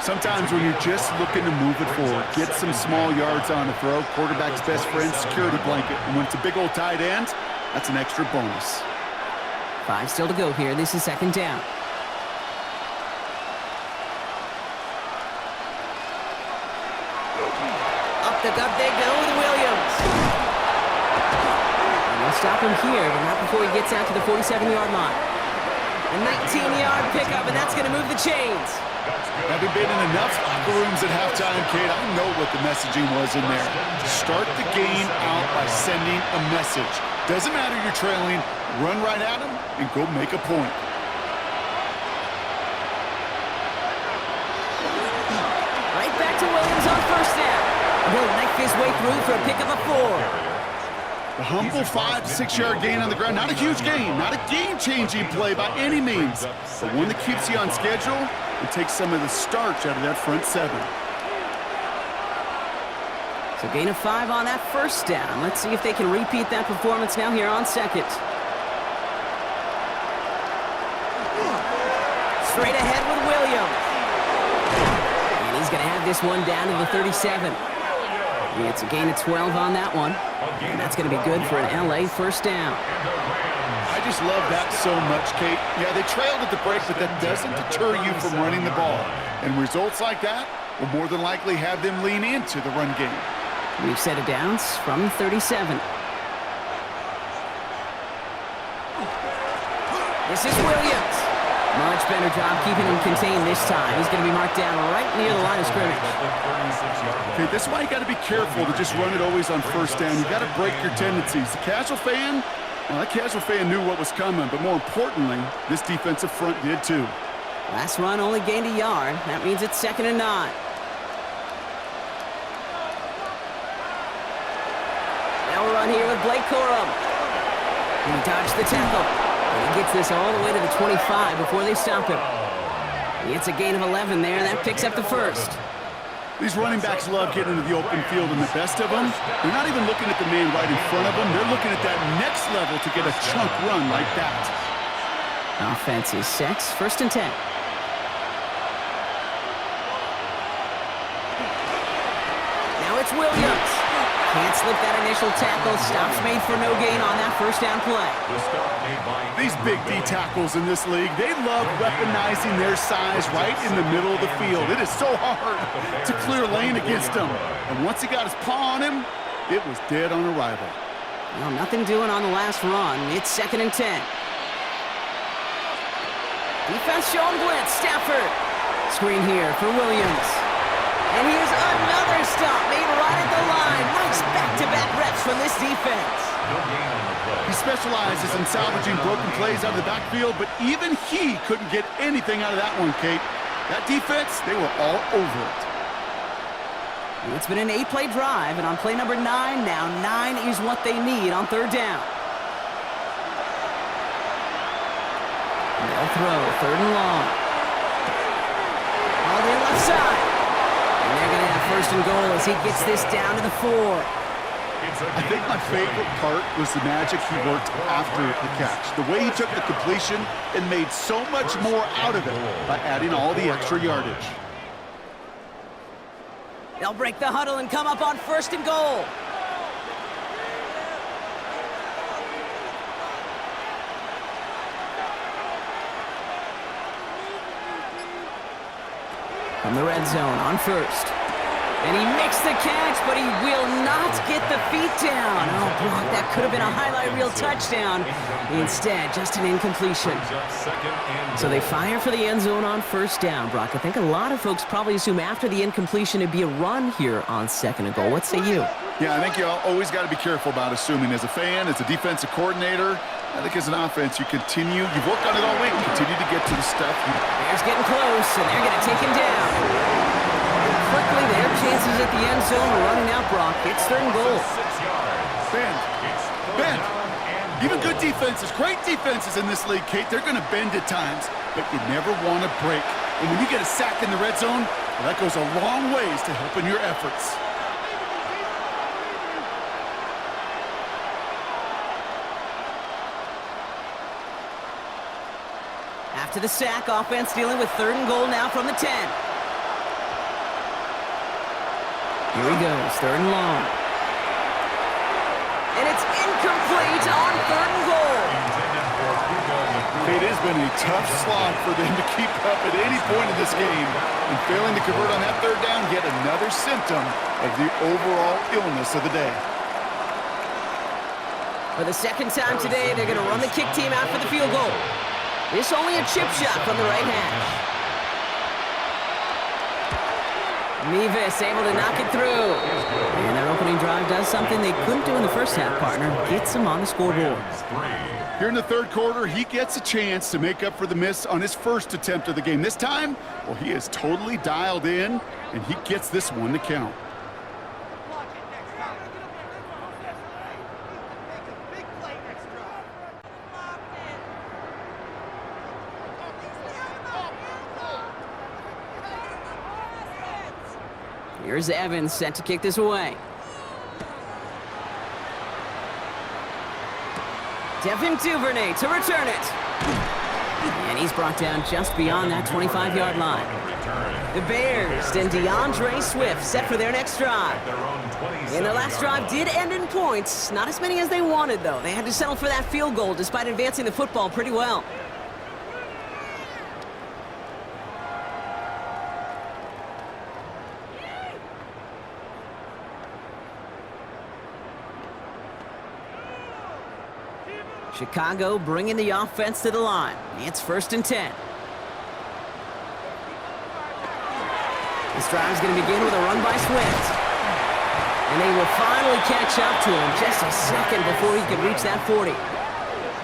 Sometimes when you're just looking to move it forward, get some small yards on a throw, quarterback's best friend, security blanket. And when it's a big old tight end, that's an extra bonus. 5 still to go here. This is 2nd down. Up the gut they go with Williams. And they'll stop him here, but not before he gets out to the 47-yard line. A 19-yard pickup, and that's going to move the chains. Having been in enough locker rooms at halftime, Kate, I know what the messaging was in there. Start the game out by sending a message. Doesn't matter you're trailing, run right at them and go make a point. Right back to Williams on 1st down. He'll knife his way through for a pickup of 4. The humble 5 to 6 yard gain on the ground. Not a huge gain, not a game-changing play by any means, but one that keeps you on schedule and takes some of the starch out of that front 7. So gain of 5 on that 1st down. Let's see if they can repeat that performance now here on 2nd. Straight ahead with Williams. And he's going to have this one down to the 37. It's a gain of 12 on that one. And that's going to be good for an LA 1st down. I just love that so much, Kate. Yeah, they trailed at the break, but that doesn't deter you from running the ball. And results like that will more than likely have them lean into the run game. We've set it downs from 37. This is Williams. Much better job keeping him contained this time. He's going to be marked down right near the line of scrimmage. Okay, this is why you got to be careful to just run it always on 1st down. You got to break your tendencies. The casual fan, well, that casual fan knew what was coming, but more importantly, this defensive front did too. Last run only gained a yard. That means it's 2nd and 9. Now we'll run here with Blake Corum. He dodged the tackle. And he gets this all the way to the 25 before they stop him. He gets a gain of 11 there. That picks up the first. These running backs love getting into the open field, and the best of them, they're not even looking at the man right in front of them. They're looking at that next level to get a chunk run like that. Offense is set. 1st and 10. Now it's Williams. Can't slip that initial tackle. Stops made for no gain on that 1st down play. These big D tackles in this league, they love weaponizing their size right in the middle of the field. It is so hard to clear lane against them. And once he got his paw on him, it was dead on arrival. Well, nothing doing on the last run. It's 2nd and 10. Defense showing blitz. Stafford. Screen here for Williams. And here's another stop made right at the line. Nice back-to-back reps from this defense. He specializes in salvaging broken plays out of the backfield, but even he couldn't get anything out of that one, Kate. That defense, they were all over it. It's been an 8-play drive, and on play number 9 now, 9 is what they need on 3rd down. They'll throw, 3rd and long. All the left side. And they're going to have 1st and goal as he gets this down to the 4. I think my favorite part was the magic he worked after the catch. The way he took the completion and made so much more out of it by adding all the extra yardage. They'll break the huddle and come up on 1st and goal. From the red zone on 1st. And he makes the catch, but he will not get the feet down. Oh, Brock, that could have been a highlight reel touchdown. Instead, just an incompletion. So they fire for the end zone on 1st down, Brock. I think a lot of folks probably assume after the incompletion it'd be a run here on 2nd and goal. What say you? Yeah, I think you always got to be careful about assuming. As a fan, as a defensive coordinator, I think as an offense, you've worked on it all week, continue to get to the stuff. Bears getting close, and they're going to take him down. Quickly, they have chances at the end zone running out, Brock. It's 3rd and goal. Bend. Even good defenses, great defenses in this league, Kate, they're going to bend at times, but you never want to break. And when you get a sack in the red zone, well, that goes a long ways to helping your efforts. After the sack, offense dealing with 3rd and goal now from the 10. Here he goes, 3rd and long. And it's incomplete on 3rd and goal. It has been a tough slog for them to keep up at any point in this game. And failing to convert on that 3rd down, yet another symptom of the overall illness of the day. For the 2nd time today, they're going to run the kick team out for the field goal. This only a chip shot from the right hash. Mevis able to knock it through. And their opening drive does something they couldn't do in the first half, partner. Gets them on the scoreboard. Here in the 3rd quarter, he gets a chance to make up for the miss on his first attempt of the game. This time, well, he is totally dialed in, and he gets this one to count. Here's Evans set to kick this away. Devin Duvernay to return it. And he's brought down just beyond that 25-yard line. The Bears and DeAndre Swift set for their next drive. And their last drive did end in points. Not as many as they wanted, though. They had to settle for that field goal despite advancing the football pretty well. Chicago bringing the offense to the line. It's 1st and 10. This drive is going to begin with a run by Swift. And they will finally catch up to him just a second before he could reach that 40.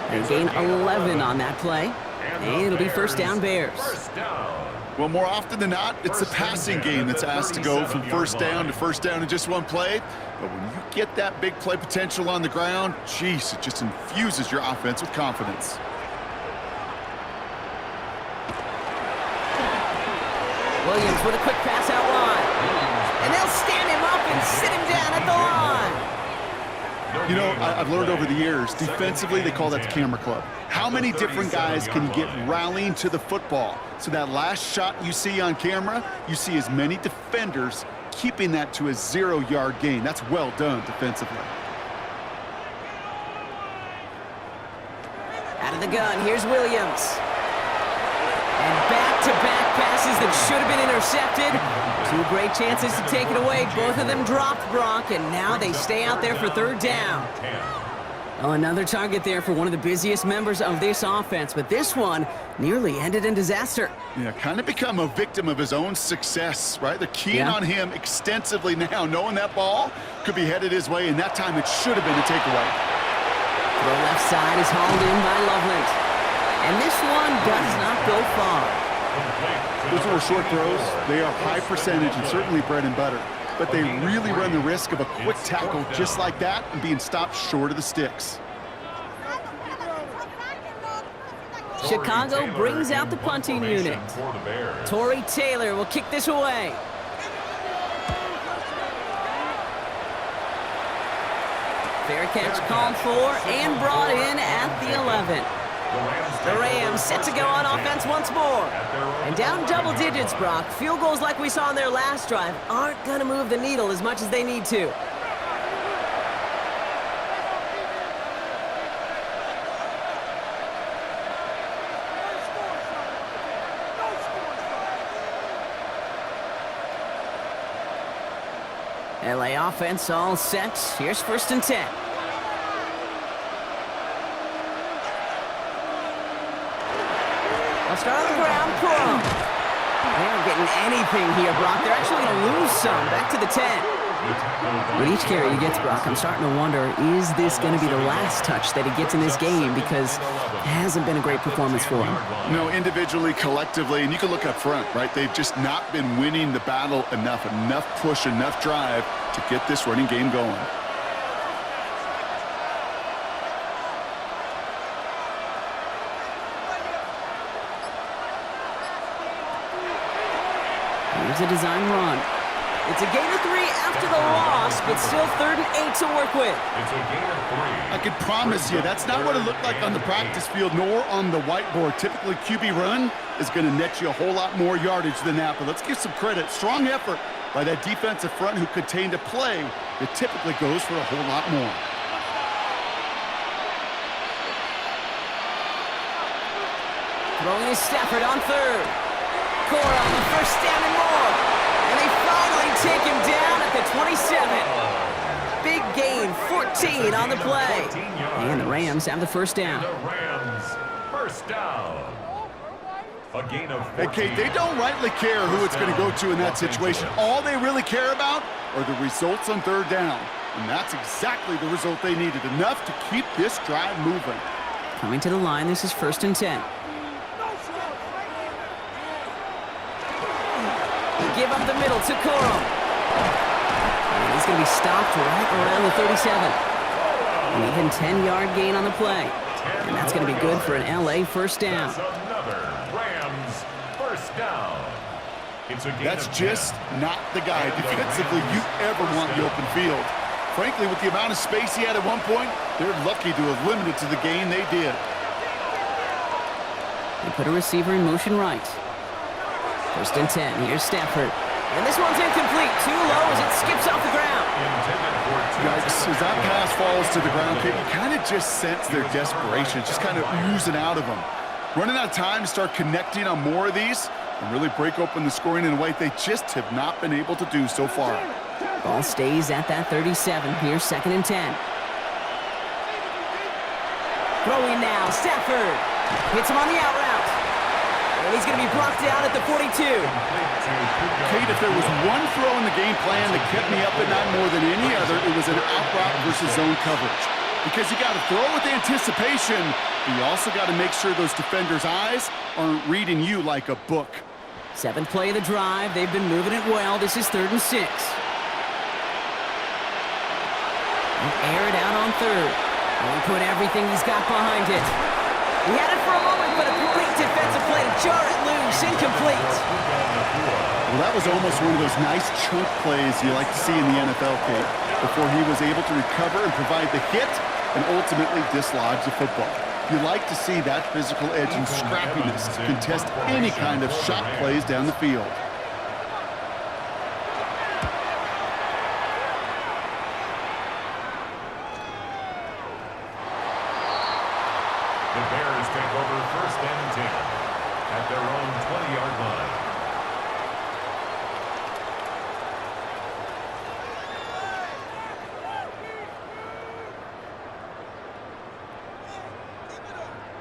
They gain 11 on that play. And it'll be first down Bears. First down. Well, more often than not, it's the passing game that's asked to go from first down in just one play. But when you get that big play potential on the ground, geez, it just infuses your offense with confidence. Williams with a quick pass out wide. And they'll stand him up and sit him down at the line. You know, I've learned over the years, defensively, they call that the camera club. How many different guys can you get rallying to the football? So that last shot you see on camera, you see as many defenders keeping that to a 0-yard gain. That's well done defensively. Out of the gun, here's Williams. And back-to-back passes that should have been intercepted. Two great chances to take it away. Both of them dropped, Brock, and now they stay out there for third down. Oh, another target there for one of the busiest members of this offense, but this one nearly ended in disaster. Yeah, kind of become a victim of his own success, right? They're keying on him extensively now, knowing that ball could be headed his way, and that time it should have been a takeaway. The left side is hauled in by Loveland. And this one does not go far. Those are short throws. They are high percentage and certainly bread and butter. But they really run the risk of a quick tackle just like that and being stopped short of the sticks. Chicago brings out the punting unit. Torrey Taylor will kick this away. Fair catch called for and brought in at the 11. The Rams set to go on offense once more. And down double digits, Brock. Field goals like we saw on their last drive aren't going to move the needle as much as they need to. LA offense all set. Here's first and 10. They'll start on the ground. Cool. They aren't getting anything here, Brock. They're actually going to lose some. Back to the 10. With each carry he gets, Brock, I'm starting to wonder, is this going to be the last touch that he gets in this game? Because it hasn't been a great performance for him. No, individually, collectively, and you can look up front, right? They've just not been winning the battle enough push, enough drive to get this running game going. Here's a design run. It's a gain of 3 after the loss, but still 3rd and 8 to work with. It's a gain of 3. I can promise you that's not what it looked like on the practice field nor on the whiteboard. Typically, QB run is going to net you a whole lot more yardage than that, but let's give some credit. Strong effort by that defensive front who contained a play that typically goes for a whole lot more. Throwing is Stafford on 3rd. Cora on the first down and more. And they finally take him down at the 27. Big gain, 14 on the play. And the Rams have the first down. The Rams, first down. A gain of 14. Hey, Kate, they don't rightly care who it's going to go to in that situation. All they really care about are the results on 3rd down. And that's exactly the result they needed. Enough to keep this drive moving. Coming to the line, this is first and 10. Give up the middle to Corum. And he's going to be stopped right around the 37. An even 10-yard gain on the play. And that's going to be good for an LA first down. Another Rams first down. That's just not the guy defensively you ever want the open field. Frankly, with the amount of space he had at one point, they're lucky to have limited to the gain they did. They put a receiver in motion right. First and 10. Here's Stafford. And this one's incomplete. Too low as it skips off the ground. Yikes, as that pass falls to the ground, Kate, you kind of just sense their desperation. It's just kind of oozing out of them. Running out of time to start connecting on more of these and really break open the scoring in a way they just have not been able to do so far. Ball stays at that 37. Here's second and 10. Throwing now. Stafford hits him on the out route. And he's going to be brought down at the 42. Kate, if there was one throw in the game plan that kept me up at night more than any other, it was an out route versus zone coverage. because you got to throw with anticipation, but you also got to make sure those defenders' eyes aren't reading you like a book. 7th play of the drive. They've been moving it well. This is 3rd and 6. Air it out on 3rd. And he put everything he's got behind it. He had it for a moment, but a great defensive play to jar it loose. Incomplete. Well, that was almost one of those nice chunk plays you like to see in the NFL, Kate, before he was able to recover and provide the hit and ultimately dislodge the football. You like to see that physical edge and scrappiness to contest any kind of shot plays down the field. The Bears take over 1st and 10 at their own 20-yard line.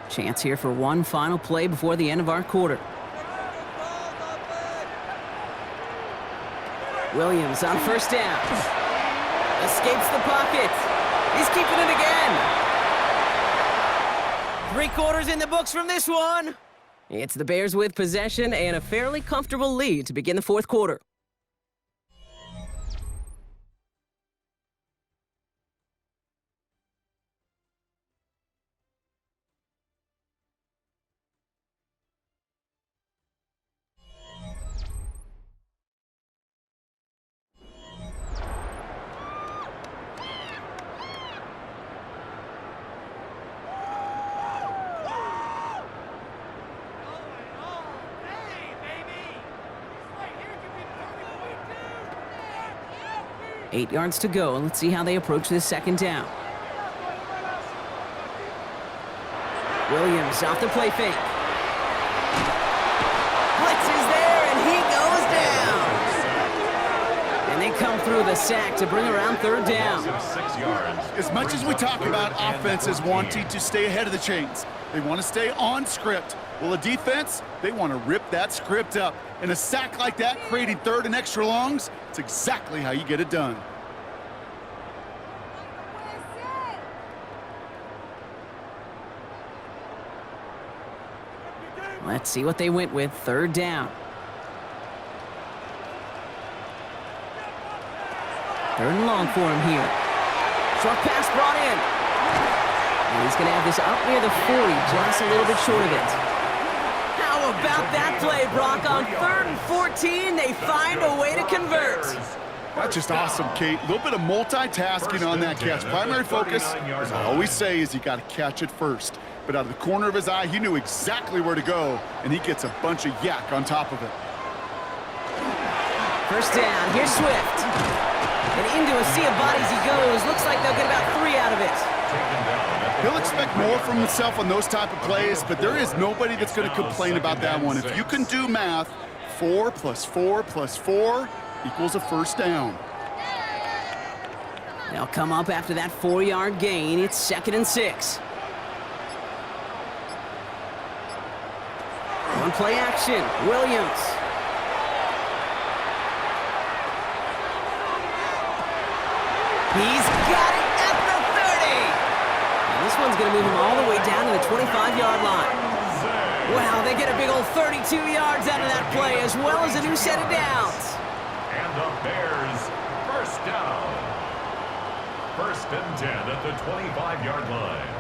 Chance here for one final play before the end of our quarter. Williams on 1st down. Escapes the pocket. He's keeping it again. 3 quarters in the books from this one. It's the Bears with possession and a fairly comfortable lead to begin the 4th quarter. Eight yards to go, and let's see how they approach this 2nd down. Williams off the play fake. Blitz is there, and he goes down. And they come through the sack to bring around 3rd down. 6 yards. As much as we talk about offenses wanting to stay ahead of the chains, they want to stay on script. Well, a defense, they want to rip that script up. And a sack like that, creating 3rd and extra longs, it's exactly how you get it done. Let's see what they went with. 3rd down. 3rd and long for him here. Short pass brought in. And he's going to have this up near the 40, just a little bit short of it. How about that play, Brock? On 3rd and 14, they find a way to convert. That's just awesome, Kate. A little bit of multitasking on that catch. Primary focus, as I always say, is you got to catch it first. But out of the corner of his eye, he knew exactly where to go, and he gets a bunch of yak on top of it. 1st down. Here's Swift. And into a sea of bodies he goes. Looks like they'll get about 3 out of it. He'll expect more from himself on those type of plays, but there is nobody that's going to complain about that one. If you can do math, 4 plus 4 plus 4 equals a 1st down. They'll come up after that 4-yard gain. It's 2nd and 6. On play action, Williams. He's got it at the 30. And this one's going to move him all the way down to the 25-yard line. Wow, they get a big old 32 yards out of that play, as well as a new set of downs. And the Bears, 1st down. 1st and 10 at the 25-yard line.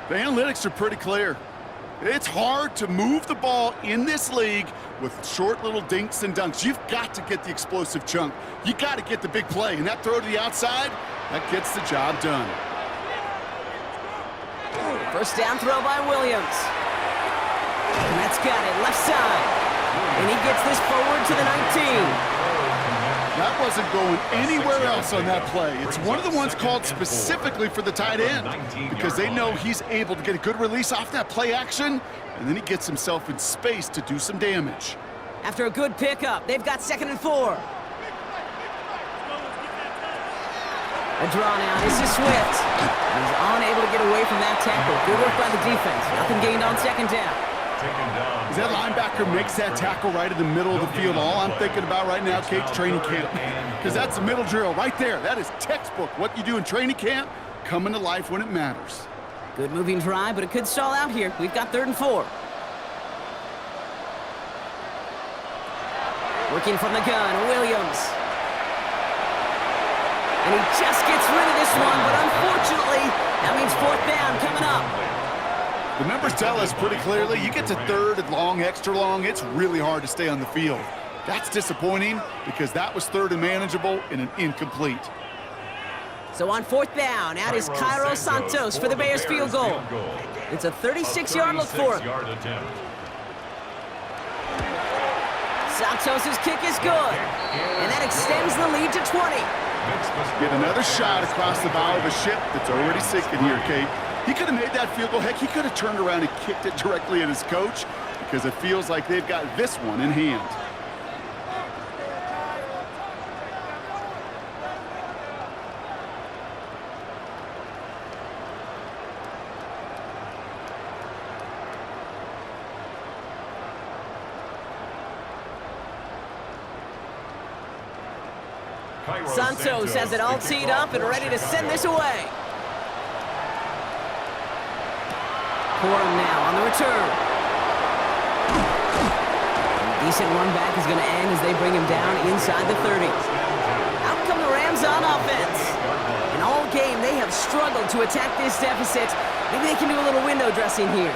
The analytics are pretty clear. It's hard to move the ball in this league with short little dinks and dunks. You've got to get the explosive chunk. You got to get the big play, and that throw to the outside, that gets the job done. 1st down throw by Williams. And that's got it, left side. And he gets this forward to the 19. That wasn't going anywhere else on that play. It's one of the ones called specifically for the tight end because they know he's able to get a good release off that play action, and then he gets himself in space to do some damage. After a good pickup, they've got 2nd and 4. A draw now. This is Swift. He's unable to get away from that tackle. Good work by the defense. Nothing gained on 2nd down. As that linebacker makes that tackle right in the middle of the field, all I'm thinking about right now, Kate's training camp. Because that's the middle drill right there. That is textbook. What you do in training camp, coming to life when it matters. Good moving drive, but it could stall out here. We've got 3rd and 4. Working from the gun, Williams. And he just gets rid of this one, but unfortunately, that means 4th down coming up. The numbers tell us pretty clearly, you get to 3rd and long, extra long, it's really hard to stay on the field. That's disappointing because that was 3rd and manageable and an incomplete. So on 4th down, out is Cairo Santos for the Bears field goal. It's a 36-yard look for him. Santos' kick is good, and that extends the lead to 20. Get another shot across the bow of a ship that's already sinking here, Kate. He could have made that field goal. Heck, he could have turned around and kicked it directly at his coach because it feels like they've got this one in hand. Santos has it all teed up and ready to send this away. Corum now on the return. A decent run back is going to end as they bring him down inside the 30. Out come the Rams on offense. And all game, they have struggled to attack this deficit. Maybe they can do a little window dressing here.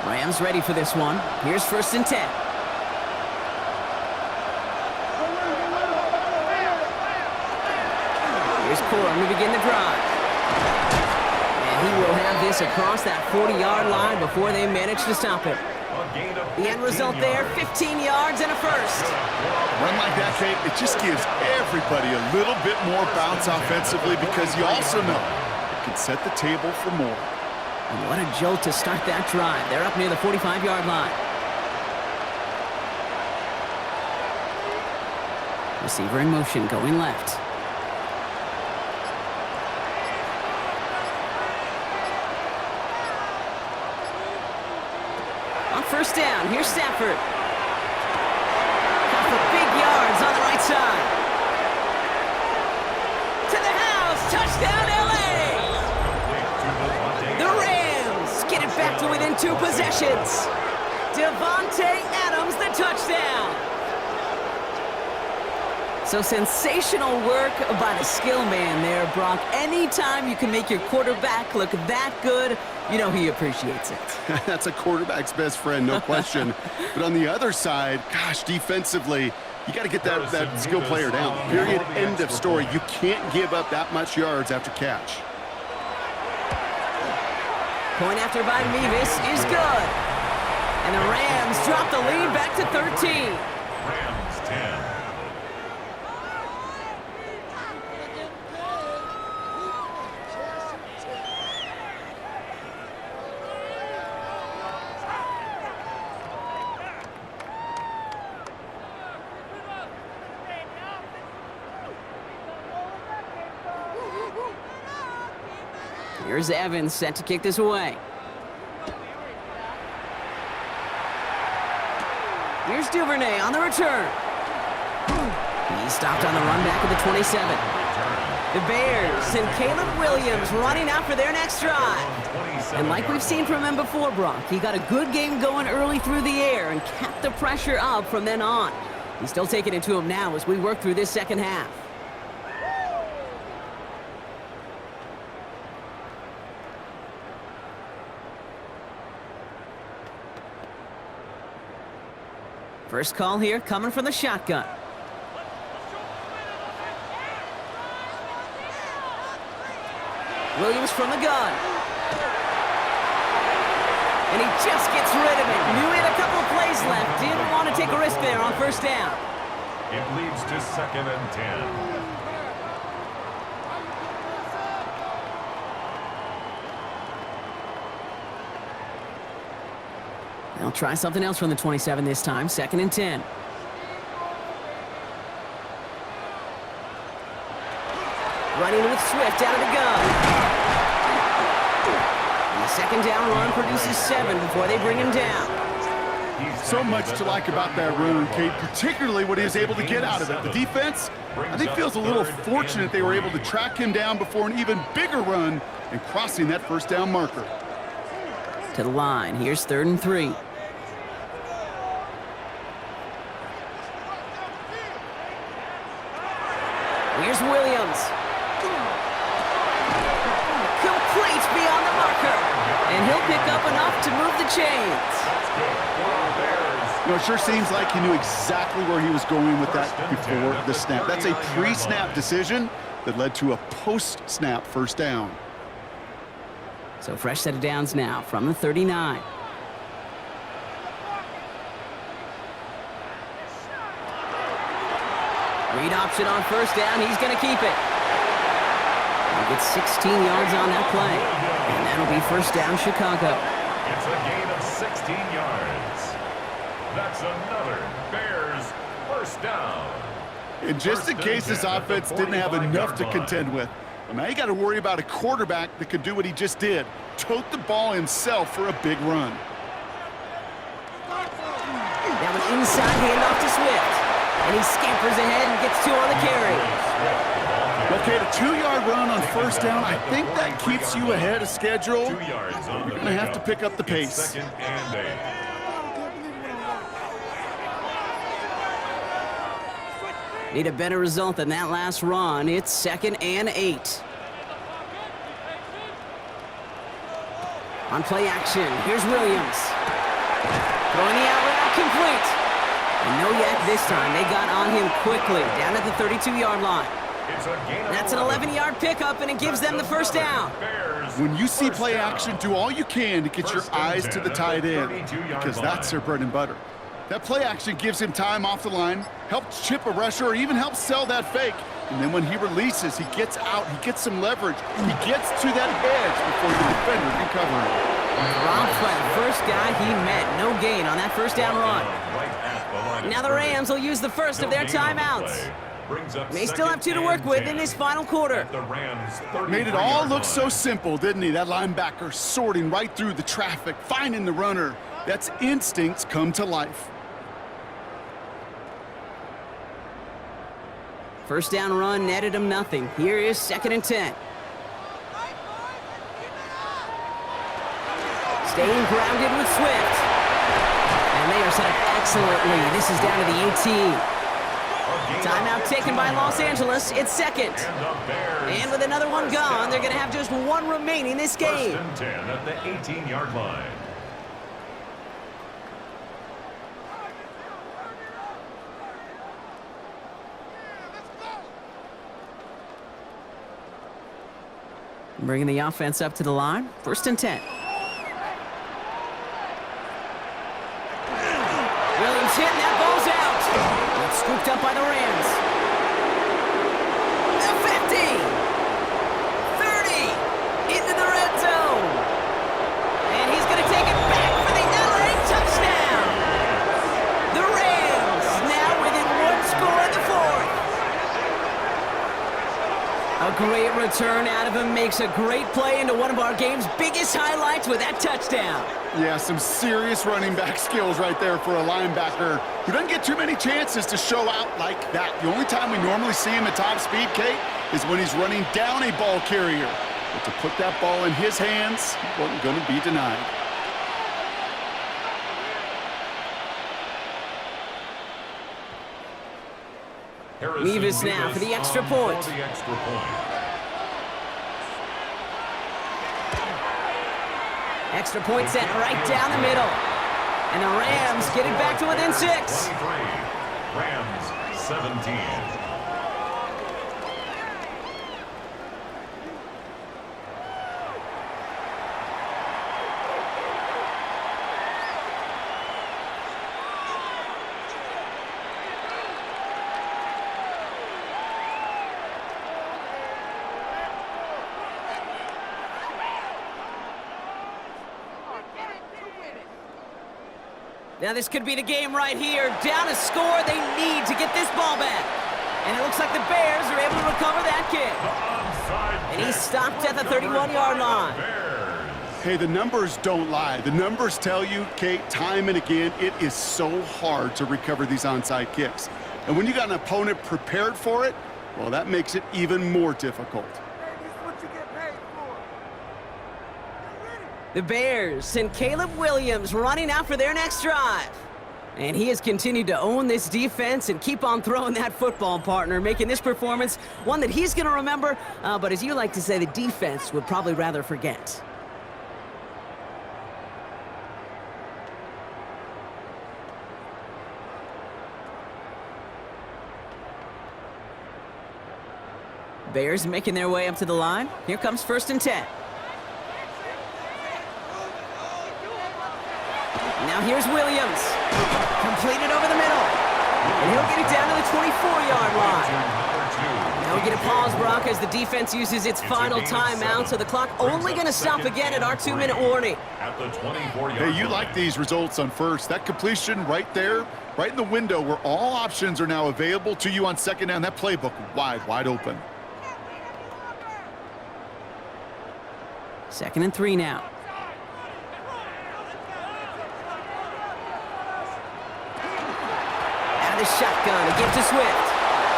Rams ready for this one. Here's 1st and 10. Here's Corum to begin the drive. And he will have this across that 40-yard line before they manage to stop him. The end result there, 15 yards and a 1st. Run like that, Kate, it just gives everybody a little bit more bounce offensively because you also know it can set the table for more. And what a jolt to start that drive. They're up near the 45-yard line. Receiver in motion, going left. On 1st down, here's Stafford. Got for big yards on the right side. To the house, touchdown LA! The Rams get it back to within 2 possessions. Devontae Adams, the touchdown. So sensational work by the skill man there, Brock. Anytime you can make your quarterback look that good, you know he appreciates it. That's a quarterback's best friend, no question. But on the other side, gosh, defensively, you got to get that skill player down. Period, end of story. You can't give up that much yards after catch. Point after by Mevis is good. And the Rams drop the lead back to 13. Rams 10. Here's Evans set to kick this away. Here's Duvernay on the return. He's stopped on the run back at the 27. The Bears and Caleb Williams running out for their next drive. And like we've seen from him before, Brock, he got a good game going early through the air and kept the pressure up from then on. He's still taking it to him now as we work through this second half. First call here coming from the shotgun. Williams from the gun. And he just gets rid of it. Knew he had a couple of plays left. Didn't want to take a risk there on 1st down. It leads to 2nd and 10. They'll try something else from the 27 this time. 2nd and 10. Running with Swift out of the gun. And the second down run produces 7 before they bring him down. So much to like about that run, Kate, particularly what he was able to get out of it. The defense, I think, feels a little fortunate they were able to track him down before an even bigger run and crossing that first down marker. To the line. Here's 3rd and 3. Here's Williams. Complete beyond the marker. And he'll pick up enough to move the chains. You know, it sure seems like he knew exactly where he was going with that before the snap. That's a pre-snap decision that led to a post-snap first down. So fresh set of downs now from the 39. Read option on first down. He's going to keep it. He gets 16 yards on that play. And that'll be first down, Chicago. It's a gain of 16 yards. That's another Bears first down. And just in case this offense didn't have enough to contend with, well, now you got to worry about a quarterback that could do what he just did, tote the ball himself for a big run. Now an inside handoff to Swift. And he scampers ahead and gets 2 on the carry. Okay, the 2-yard run on first down, I think that keeps you ahead of schedule. 2 yards on You're going to have to pick up the pace. 2nd and 8. Need a better result than that last run. It's 2nd and 8. On play action, here's Williams. Throwing the out route complete. And no yak this time. They got on him quickly, down at the 32-yard line. That's an 11-yard pickup, and it gives them the first down. When you see play action, do all you can to get your eyes to the tight end, because that's their bread and butter. That play action gives him time off the line, helps chip a rusher, or even helps sell that fake. And then when he releases, he gets out, he gets some leverage. He gets to that edge before the defender can cover him. Dropped by the first guy he met. No gain on that first down run. Now the Rams will use the first of their timeouts. They still have 2 to work with in this final quarter. Made it all look so simple, didn't he? That linebacker sorting right through the traffic, finding the runner. That's instincts come to life. First down run netted him nothing. Here is 2nd and 10. Staying grounded with Swift. And they are set up excellently. This is down to the 18. Timeout taken by Los Angeles. It's 2nd. And with another one gone, they're going to have just 1 remaining this game. 1st and 10 at the 18-yard line. Bringing the offense up to the line. 1st and 10. Williams hit, and that ball's out. It's scooped up by the Rams. The 50. 30. Into the red zone. And he's going to take it back for the LA touchdown. The Rams now within 1 score in the 4th. A great return out of him, makes a great play into one of our game's biggest highlights with that touchdown. Yeah, some serious running back skills right there for a linebacker who doesn't get too many chances to show out like that. The only time we normally see him at top speed, Kate, is when he's running down a ball carrier. But to put that ball in his hands, he wasn't going to be denied. Mevis now for the extra point. Extra point set right down the middle. And the Rams get it back to within 6. 23. Rams 17. Now this could be the game right here. Down a score, they need to get this ball back. And it looks like the Bears are able to recover that kick. Onside And he's kick. stopped at the 31-yard line. Bears. Hey, the numbers don't lie. The numbers tell you, Kate, time and again, it is so hard to recover these onside kicks. And when you got an opponent prepared for it, well, that makes it even more difficult. The Bears send Caleb Williams running out for their next drive. And he has continued to own this defense and keep on throwing that football, partner, making this performance one that he's going to remember, but as you like to say, the defense would probably rather forget. Bears making their way up to the line. Here comes 1st and 10. Now here's Williams. Completed over the middle. And he'll get it down to the 24-yard line. Now we get a pause, Brock, as the defense uses its final timeout, so the clock only going to stop again at our 2-minute warning. At the 24-yard Hey, you line. like these results on first. That completion right there, right in the window where all options are now available to you on second down. That playbook wide open. 2nd and 3 now. Out of the shotgun, a give to Swift.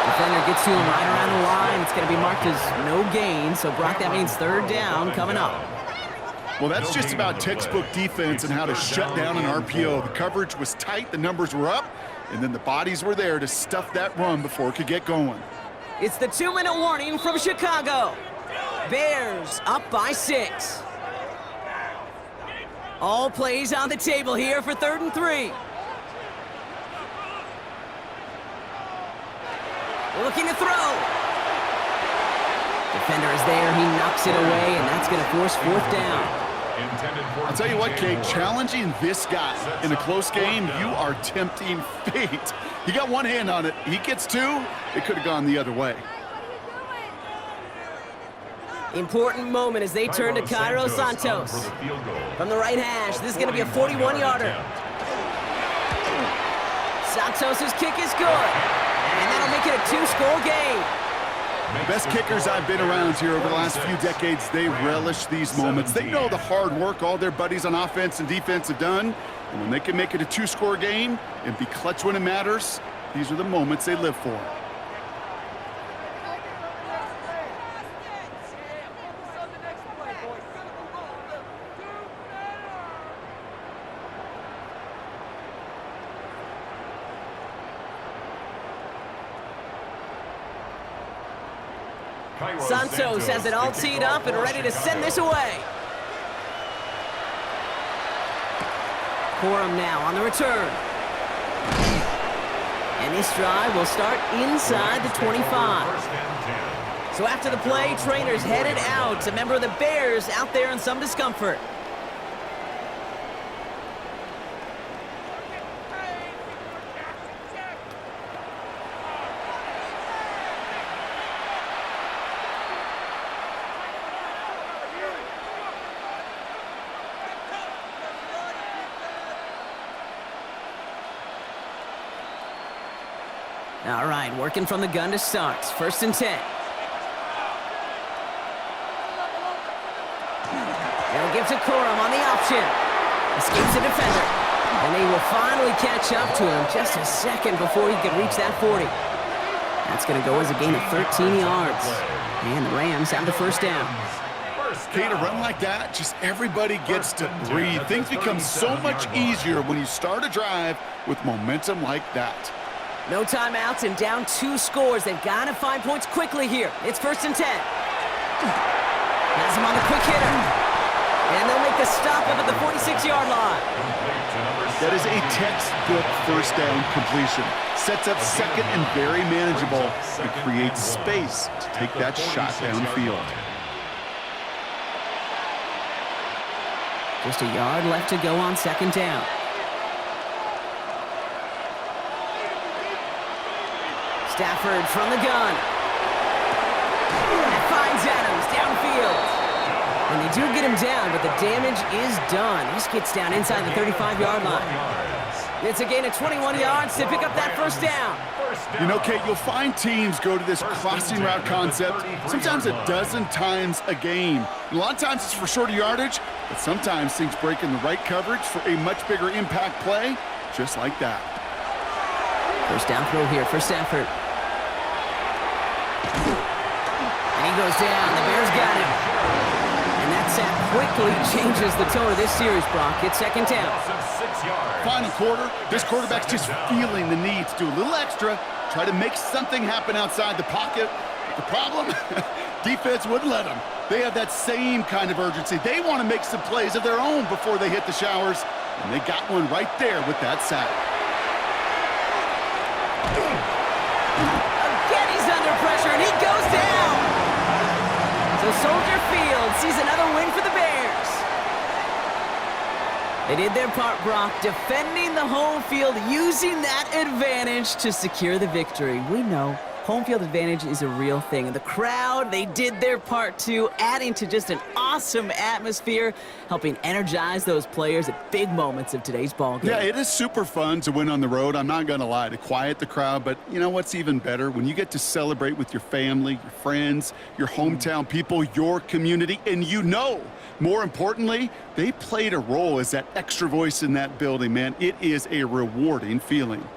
Defender gets to him right around the line. It's going to be marked as no gain, so Brock, that means 3rd down coming up. Well, that's just about textbook defense and how to shut down an RPO. The coverage was tight, the numbers were up, and then the bodies were there to stuff that run before it could get going. It's the 2-minute warning from Chicago. Bears up by 6. All plays on the table here for 3rd and 3. Looking to throw. Defender is there. He knocks it away, and that's going to force 4th down. I'll tell you what, Kate, challenging this guy in a close game, you are tempting fate. He got one hand on it. He gets 2. It could have gone the other way. Important moment as they turn to Cairo Santos. From the right hash, this is going to be a 41-yarder. Santos' kick is good. And that'll make it a 2-score game. The best kickers I've been around here over the last few decades, they relish these moments. They know the hard work all their buddies on offense and defense have done. And when they can make it a 2-score game and be clutch when it matters, these are the moments they live for. Santos has it all teed up and ready to send this away. Corum now on the return. And this drive will start inside the 25. So after the play, trainers headed out. A member of the Bears out there in some discomfort. All right, working from the gun to start. 1st and 10. They'll give to Corum on the option. Escapes the defender. And they will finally catch up to him just a second before he could reach that 40. That's going to go as a gain of 13 yards. And the Rams have the 1st down. Kate, a run like that, just everybody gets to breathe. Things become so much easier when you start a drive with momentum like that. No timeouts and down 2 scores. They've got to find points quickly here. It's 1st and 10. Has him on the quick hitter. And they'll make the stop up at the 46-yard line. That is a textbook 1st down completion. Sets up second and very manageable and creates space to take that shot downfield. Just a yard left to go on 2nd down. Stafford from the gun. That finds Adams downfield. And they do get him down, but the damage is done. This gets down inside the 35-yard line. It's a gain of 21 yards to pick up that first down. You know, Kate, you'll find teams go to this crossing route concept sometimes a dozen times a game. A lot of times it's for shorter yardage, but sometimes things break in the right coverage for a much bigger impact play, just like that. First down throw here for Stafford. And he goes down. The Bears got him. And that sack quickly changes the tone of this series, Brock. It's second down. Final quarter, this quarterback's just feeling the need to do a little extra, try to make something happen outside the pocket. The problem, defense wouldn't let them. They have that same kind of urgency. They want to make some plays of their own before they hit the showers, and they got one right there with that sack. Again, he's under pressure, and he goes down. So Soldier Field sees another win for the Bears. They did their part, Brock, defending the home field, using that advantage to secure the victory. We know home field advantage is a real thing. And the crowd, they did their part too, adding to just an awesome atmosphere, helping energize those players at big moments of today's ball game. Yeah, it is super fun to win on the road. I'm not going to lie, to quiet the crowd. But you know what's even better? When you get to celebrate with your family, your friends, your hometown people, your community, and you know, more importantly, they played a role as that extra voice in that building, man. It is a rewarding feeling.